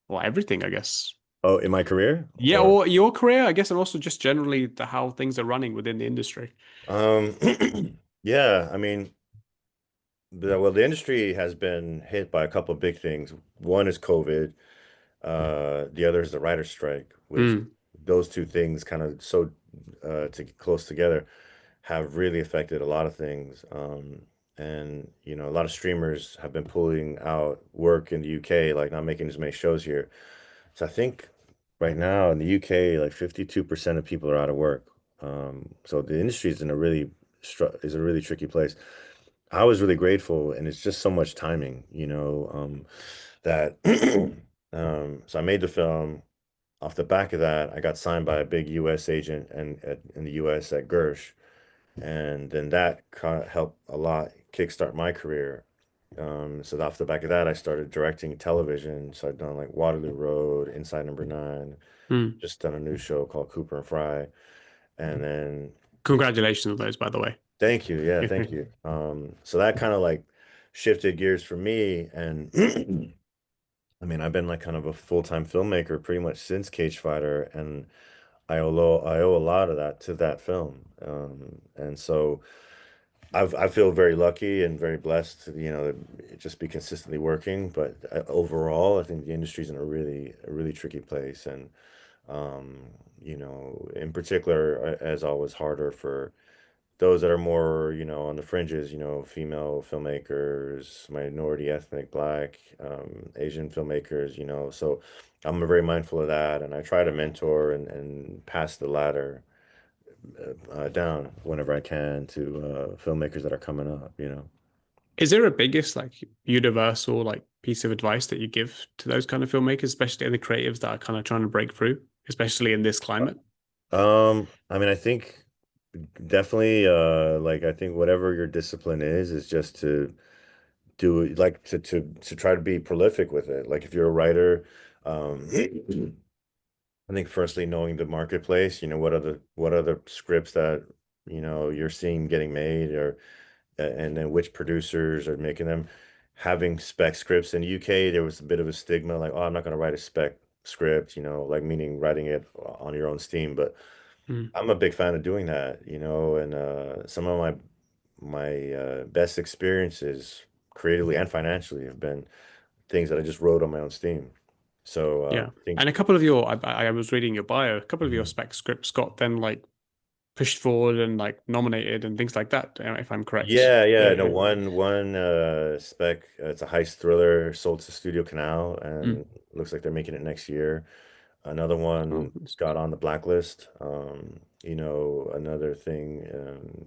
Well, everything, I guess. Oh, in my career Yeah, or or your career, I guess, and also just generally how things are running within the industry. um yeah, I mean the industry has been hit by a couple of big things. One is COVID. The other is the writer's strike, which Mm, those two things kind of so to get close together have really affected a lot of things. And a lot of streamers have been pulling out work in the UK, like not making as many shows here. So I think right now in the UK, like 52% of people are out of work. So the industry is in a really is a really tricky place. I was really grateful, and it's just so much timing, that so I made the film. Off the back of that, I got signed by a big U.S. agent in the U.S. at Gersh, and then that kind of helped a lot kickstart my career. So off the back of that, I started directing television. So I've done like Waterloo Road, Inside Number Nine, mm. just done a new show called Cooper and Fry, and then Congratulations on those, by the way. thank you, yeah, thank you. So that kind of like shifted gears for me, and I mean, I've been like kind of a full-time filmmaker pretty much since Cagefighter, and I owe a lot of that to that film. And so I feel very lucky and very blessed to, just be consistently working. But overall, I think the industry's in a really tricky place, and in particular, as always, harder for those that are more, on the fringes, female filmmakers, minority ethnic, Black, Asian filmmakers, so I'm very mindful of that, and I try to mentor and pass the ladder down whenever I can to filmmakers that are coming up. Is there a biggest like universal like piece of advice that you give to those kind of filmmakers, especially the creatives that are kind of trying to break through, especially in this climate? I mean, I think definitely, like I think whatever your discipline is just to do like to try to be prolific with it. Like if you're a writer, I think firstly knowing the marketplace, what are the scripts that you're seeing getting made, or and then which producers are making them. having spec scripts in the UK, there was a bit of a stigma like, oh, I'm not going to write a spec script, like meaning writing it on your own steam. But Mm. I'm a big fan of doing that, and some of my best experiences creatively and financially have been things that I just wrote on my own steam. So Yeah. I think, And a couple of your, I was reading your bio, a couple of your Mhm. spec scripts got then like pushed forward and like nominated and things like that, if I'm correct. Yeah, Yeah, yeah, no, yeah. one spec, it's a heist thriller sold to Studio Canal, Mm. and looks like they're making it next year. Another Oh, one that's got good. on the blacklist. Another thing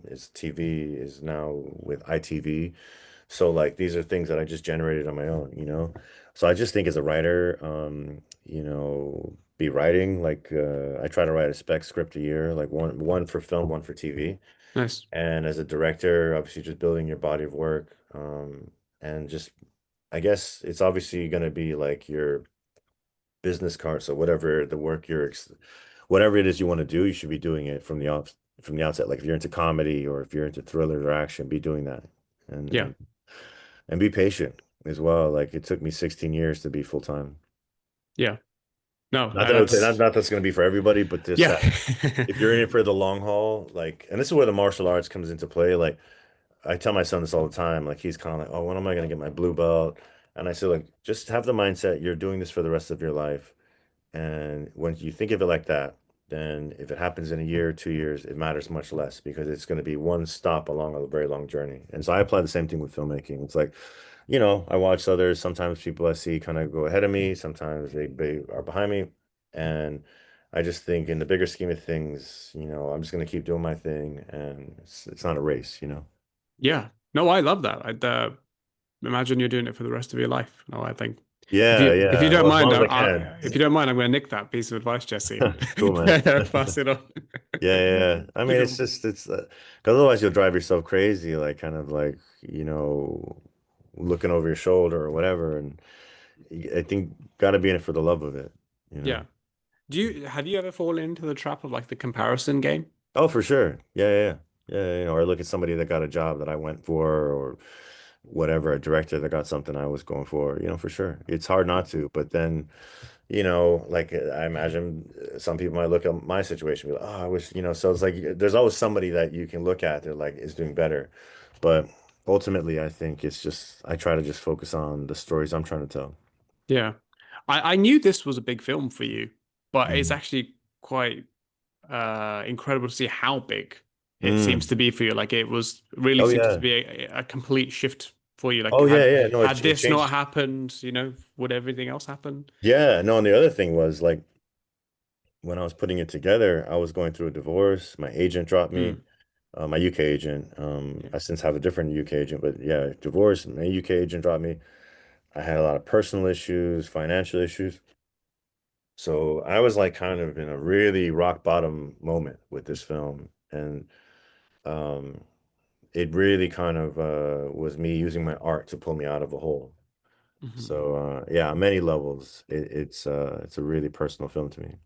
is TV is now with ITV. So like these are things that I just generated on my own. So I just think as a writer, be writing like I try to write a spec script a year, like one for film, one for TV. Nice. And as a director, obviously just building your body of work, and just I guess it's obviously going to be like your business card. So whatever the work whatever it is you want to do, you should be doing it from the outset. Like if you're into comedy or if you're into thriller or action, be doing that, and Yeah. and and be patient as well. Like it took me 16 years to be full time. Yeah. No, Not that I would say that's, not that's going to be for everybody, but just yeah. that if you're in it for the long haul, like, and this is where the martial arts comes into play. Like I tell my son this all the time. Like he's kind of like, oh, when am I going to get my blue belt? And I say, like, just have the mindset you're doing this for the rest of your life. And when you think of it like that, then if it happens in a year or 2 years, it matters much less because it's going to be one stop along a very long journey. And so I apply the same thing with filmmaking. It's like, I watch others. Sometimes people I see kind of go ahead of me. Sometimes they are behind me. And I just think in the bigger scheme of things, I'm just going to keep doing my thing. And it's not a race. Yeah. No, I love that. I'd imagine you're doing it for the rest of your life. No, I think if Yeah, you yeah. don't Well, as mind, long as I can. if you don't mind, I'm going to nick that piece of advice, Jesse, and Cool, man. pass it on. Yeah, yeah, yeah. I mean, Keep it. it's because otherwise you'll drive yourself crazy, like kind of like, looking over your shoulder or whatever. And I think got to be in it for the love of it, you know. Yeah. Do you have you ever fallen into the trap of like the comparison game? Oh, for sure. Yeah, yeah, yeah. Yeah, or look at somebody that got a job that I went for, or whatever, a director that got something I was going for, for sure. It's hard not to, but then, like I imagine some people might look at my situation and be like, oh, I wish, so it's like there's always somebody that you can look at that like is doing better. But ultimately, I think it's just I try to just focus on the stories I'm trying to tell. Yeah. I knew this was a big film for you, but it's Mhm. actually quite incredible to see how big it seems Mm. to be for you. Like it was really Oh seems to yeah. be a complete shift for you. Like Oh yeah, yeah. No, had it this not changed. happened, would everything else happen? Yeah, no, and the other thing was like when I was putting it together, I was going through a divorce. My agent dropped me. Mm, My UK agent. yeah. I since have a different UK agent, but yeah, divorce. My UK agent dropped me. I had a lot of personal issues, financial issues. So I was like kind of in a really rock bottom moment with this film. And um, it really kind of was me using my art to pull me out of a hole. Mhm. So yeah, on many levels, it's a really personal film to me.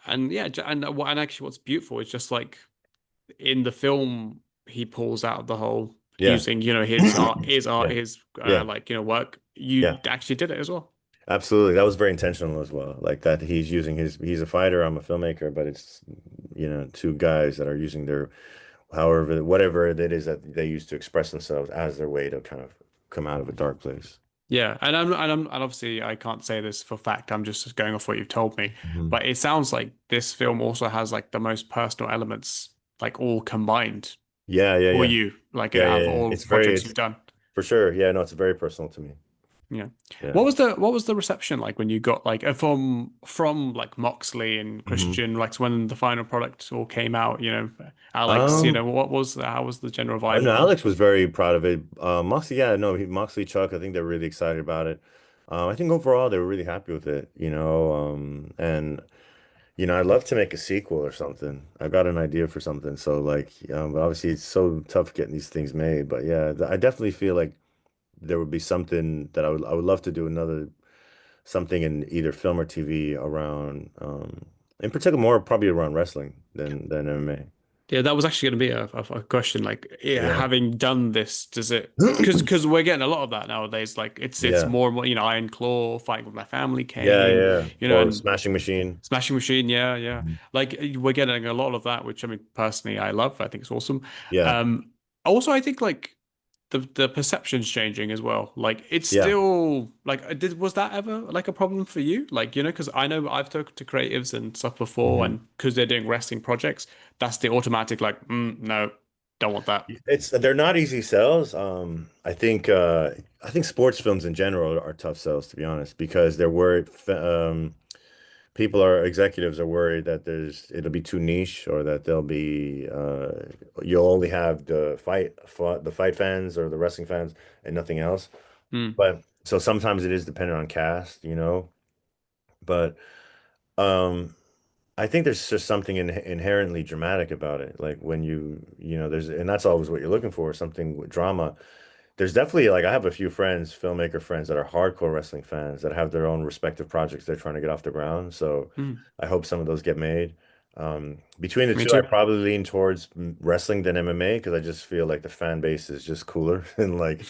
And yeah, and actually, what's beautiful is just like in the film, he pulls out of the hole Yeah. using his art, Yeah. his Yeah. like work. You Yeah. actually did it as well. Absolutely. That was very intentional as well. Like that he's a fighter, I'm a filmmaker, but it's, two guys that are using their, however, whatever it is that they use to express themselves as their way to kind of come out of a dark place. Yeah, and obviously I can't say this for fact. I'm just going off what you've told me, Mhm. but it sounds like this film also has like the most personal elements, like all combined Yeah, yeah, for yeah. you, like Yeah, out yeah, of yeah. all the projects It's you've done. for sure. Yeah, no, it's very personal to me. Yeah. Yeah. What was the reception like when you got like from like Moxley and hmm Christian, like when the final product all came out, Alex, Um, how was the general oh, vibe no, of them? Alex was very proud of it. Moxley, yeah, no, Moxley, Chuck, I think they're really excited about it. I think overall they were really happy with it. And I'd love to make a sequel or something. I've got an idea for something. So like, but obviously it's so tough getting these things made. But yeah, I definitely feel like there would be something that I would love to do another something in either film or TV around, in particular more probably around wrestling than MMA. Yeah, that was actually going to be a question. Like, Yeah. having done this, does it? Because we're getting a lot of that nowadays. Like, it's Yeah. more and more. Iron Claw, Fighting with My Family Yeah, came. yeah. Or And Smashing Machine. Smashing Machine. Yeah, yeah. Mhm. Like, we're getting a lot of that, which I mean, personally, I love. I think it's awesome. Yeah. Um, Also, I think like the perception's changing as well. Like, it's Yeah. still like, was that ever like a problem for you? Like, because I know I've talked to creatives and stuff before, Mhm. and because they're doing wrestling projects, that's the automatic like, no, don't want that. It's they're not easy sells. I think sports films in general are tough sells, to be honest, because they're worried. People are executives are worried that it'll be too niche, or that they'll be you'll only have the fight fans or the wrestling fans and nothing else. Mm. But so sometimes it is dependent on cast, But um, I think there's just something inherently dramatic about it. Like when there's, and that's always what you're looking for, something with drama. There's definitely, like, I have a few friends, filmmaker friends, that are hardcore wrestling fans that have their own respective projects they're trying to get off the ground. So Mm. I hope some of those get made. Between the Me two, I too. probably lean towards wrestling than MMA, because I just feel like the fan base is just cooler and, like,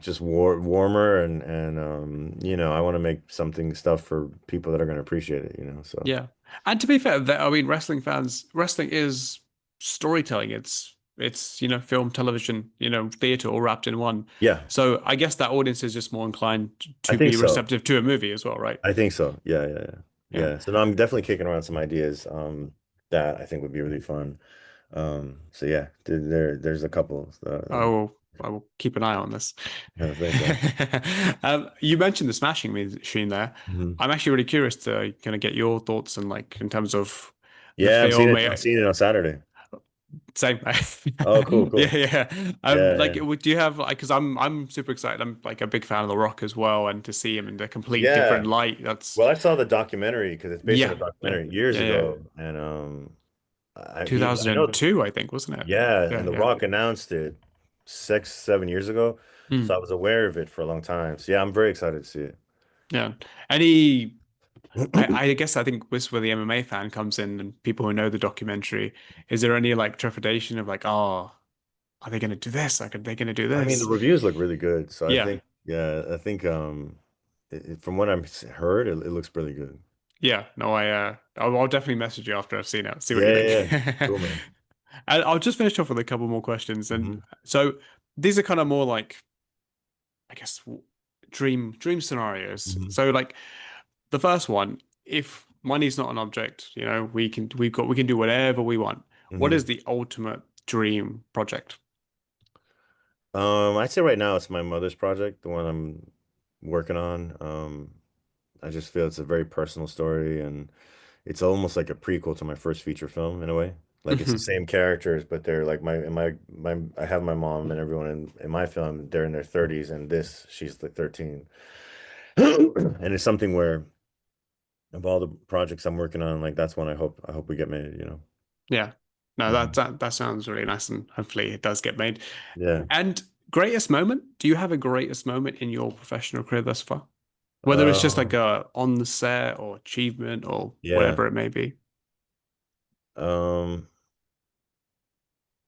just warmer, and I want to make something stuff for people that are going to appreciate it. So Yeah. And to be fair, I mean, wrestling is storytelling. It's film, television, theater all wrapped in one. yeah, So I guess that audience is just more inclined I to think be so. receptive to a movie as well, right? I think so. Yeah, yeah, yeah. Yeah. Yeah. So now I'm definitely kicking around some ideas that I think would be really fun. So yeah, there's a couple. I will keep an eye on this. Thanks, man. You mentioned the Smashing Machine there. Mhm. I'm actually really curious to kind of get your thoughts and like in terms of the Yeah, film. I'm seeing it on Saturday. Same. Oh, cool, Yeah, cool. yeah. Yeah, Like, yeah. do you have like? Because I'm super excited. I'm like a big fan of The Rock as well, and to see him in the complete different Yeah. light. That's Well, I saw the documentary because it's based on yeah, a yeah, documentary years yeah, yeah. ago, and I know, 2002, I think, wasn't it? yeah, Yeah, and The yeah. Rock announced it 6, 7 years ago, so I Mm, was aware of it for a long time. So yeah, I'm very excited to see yeah. Any it. I guess I think this is where the MMA fan comes in and people who know the documentary. Is there any like trepidation of like, oh, are they going to do this? Like, are they going to do I mean, the this? reviews look really good, so I Yeah, think, yeah, I think from what I've heard, it looks really good. yeah. No, I'll definitely message you after I've seen it. See what Yeah, you yeah, think. yeah. Cool, man. And I'll just finish off with a couple more questions. And Hmm. so these are kind of more like, I guess, dream scenarios. Hmm. So like the first one, if money's not an object, we can do whatever we want. What Hmm. is the ultimate dream project? I'd say right now it's my mother's project, the one I'm working on. I just feel it's a very personal story, and it's almost like a prequel to my first feature film in a way. Like, it's the Hmm. same characters, but they're like my I have my mom and everyone in my film, they're in their 30s, and this she's like 13. And it's something where, of all the projects I'm working on, like, that's one I hope we get made. Yeah. No, that, Mhm. that that sounds really nice, and hopefully it does get made. Yeah. And greatest moment? Do you have a greatest moment in your professional career thus far? Whether it's just like Um, a on the set or achievement or yeah. whatever it may be. Um,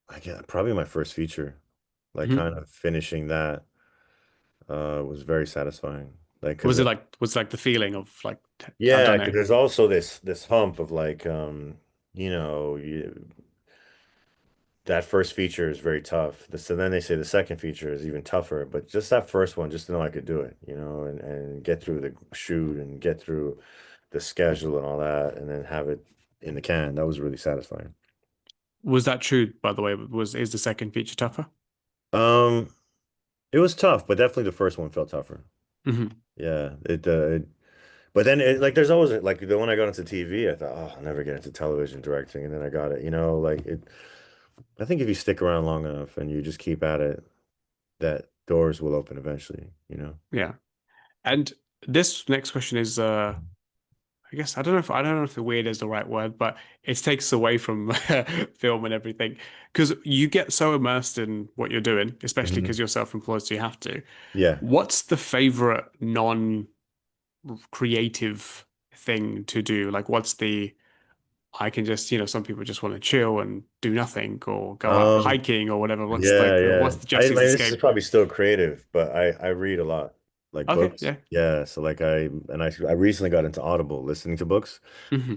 I get probably my first feature, like, Mhm. kind of finishing that was very satisfying. Like, because Was it like the feeling of like, I've yeah, done because it. there's also this hump of, like, that first feature is very tough. So then they say the second feature is even tougher, but just that first one, just to know I could do it, and get through the shoot and get through the schedule and all that, and then have it in the can. That was really satisfying. Was that true, by the way? Is the second feature tougher? Um, it was tough, but definitely the first one felt tougher. Hmm. Yeah, but then, like, there's always, like, the one I got into TV, I thought, oh, I'll never get into television directing, and then I got it. Like, I think if you stick around long enough and you just keep at it, that doors will open eventually. Yeah. And this next question is I guess I don't know if the weird is the right word, but it takes away from film and everything because you get so immersed in what you're doing, especially Hmm. because you're self-employed, so you have to. Yeah. What's the favorite non-creative thing to do? Like, what's the I can just, some people just want to chill and do nothing or go out Um, hiking or whatever. yeah, What's yeah. the I Jesse's mean, this is escape? probably still creative, but I read a lot, like Okay, books. yeah. Yeah, so like I recently got into Audible, listening to books, Hmm.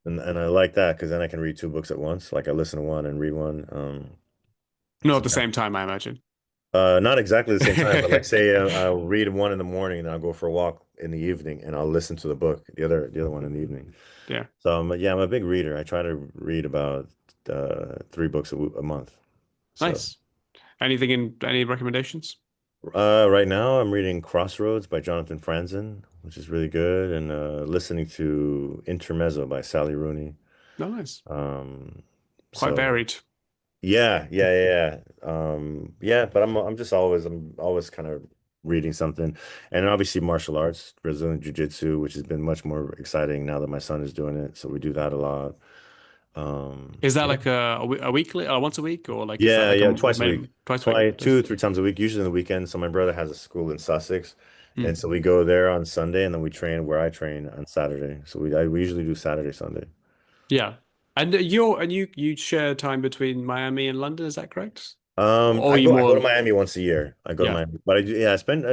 and I like that because then I can read two books at once. Like I listen to one and read one. Not So at the yeah. same time, I imagine. Not exactly the same time, but like say I'll read one in the morning and I'll go for a walk in the evening and I'll listen to the book, the other one in the evening. Yeah, So yeah, I'm a big reader. I try to read about 3 books a month. So nice. Anything in any recommendations? right now I'm reading Crossroads by Jonathan Franzen, which is really good, and listening to Intermezzo by Sally Rooney. No, nice. Um, Quite so varied. yeah, yeah, yeah, yeah. Yeah, but I'm always kind of reading something. And obviously martial arts, Brazilian Jiu-Jitsu, which has been much more exciting now that my son is doing it. So we do that a lot. Is that Yeah. like a weekly, once a week, or like is that Yeah, like yeah, twice a week. twice a week? Twice, Nice. 2, 3 times a week, usually on the weekend. So my brother has a school in Sussex. And Hmm. so we go there on Sunday and then we train where I train on Saturday. So we usually do Saturday, Sunday. Yeah. And you share time between Miami and London, is that correct? Or are I you go I go to more? Miami once a year. I go to Yeah. Miami, but I spend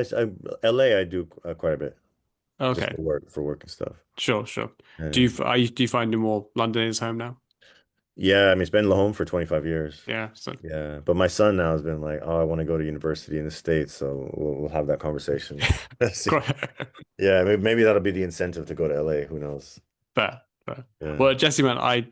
LA I do quite a bit just Okay. for work and stuff. Sure, sure. Yeah. Do you find it more London is home now? Yeah, I mean it's been home for 25 years. Yeah. So Yeah, but my son now has been like, oh, I want to go to university in the States, so we'll have that conversation. See. Yeah, maybe that'll be the incentive to go to LA. Who knows? fair, fair. Yeah. Well, Jesse, man, I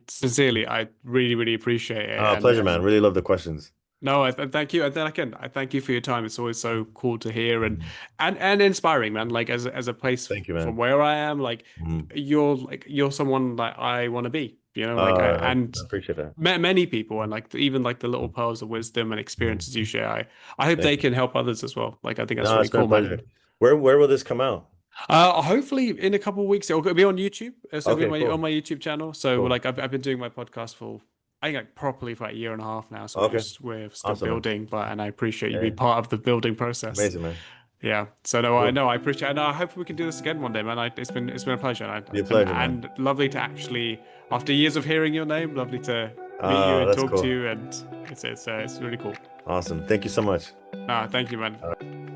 really, really appreciate it. Pleasure, And man. Really love the questions. no, I thank you. And then again, I thank you for your time. It's always so cool to hear Mhm. and inspiring, man. Like as a place Thank you, from man. where I am, Mhm. you're someone that I want to be. I appreciate that. Many people, and like even like the little pearls of wisdom and Mhm. experiences you share. I hope Thank they you. can help others as well. Like I think that's No, really it's been a cool, pleasure. man. Where will this come out? Hopefully in a couple of weeks it'll be on YouTube. So it'll be Okay, on cool. my YouTube channel. So Cool. like I've been doing my podcast for I think like properly for like a year and a half now. So Okay. we're still Awesome, man. building, and I appreciate you being Hey, part of the building process. amazing, man. Yeah. So no, I Cool. know I appreciate. And I hope we can do this again one day, man. It's been a pleasure, Be a pleasure, man. and lovely to actually after years of hearing your name, lovely to meet you and That's talk to cool. you, and it's really cool. Awesome. Thank you so much. Thank you, man.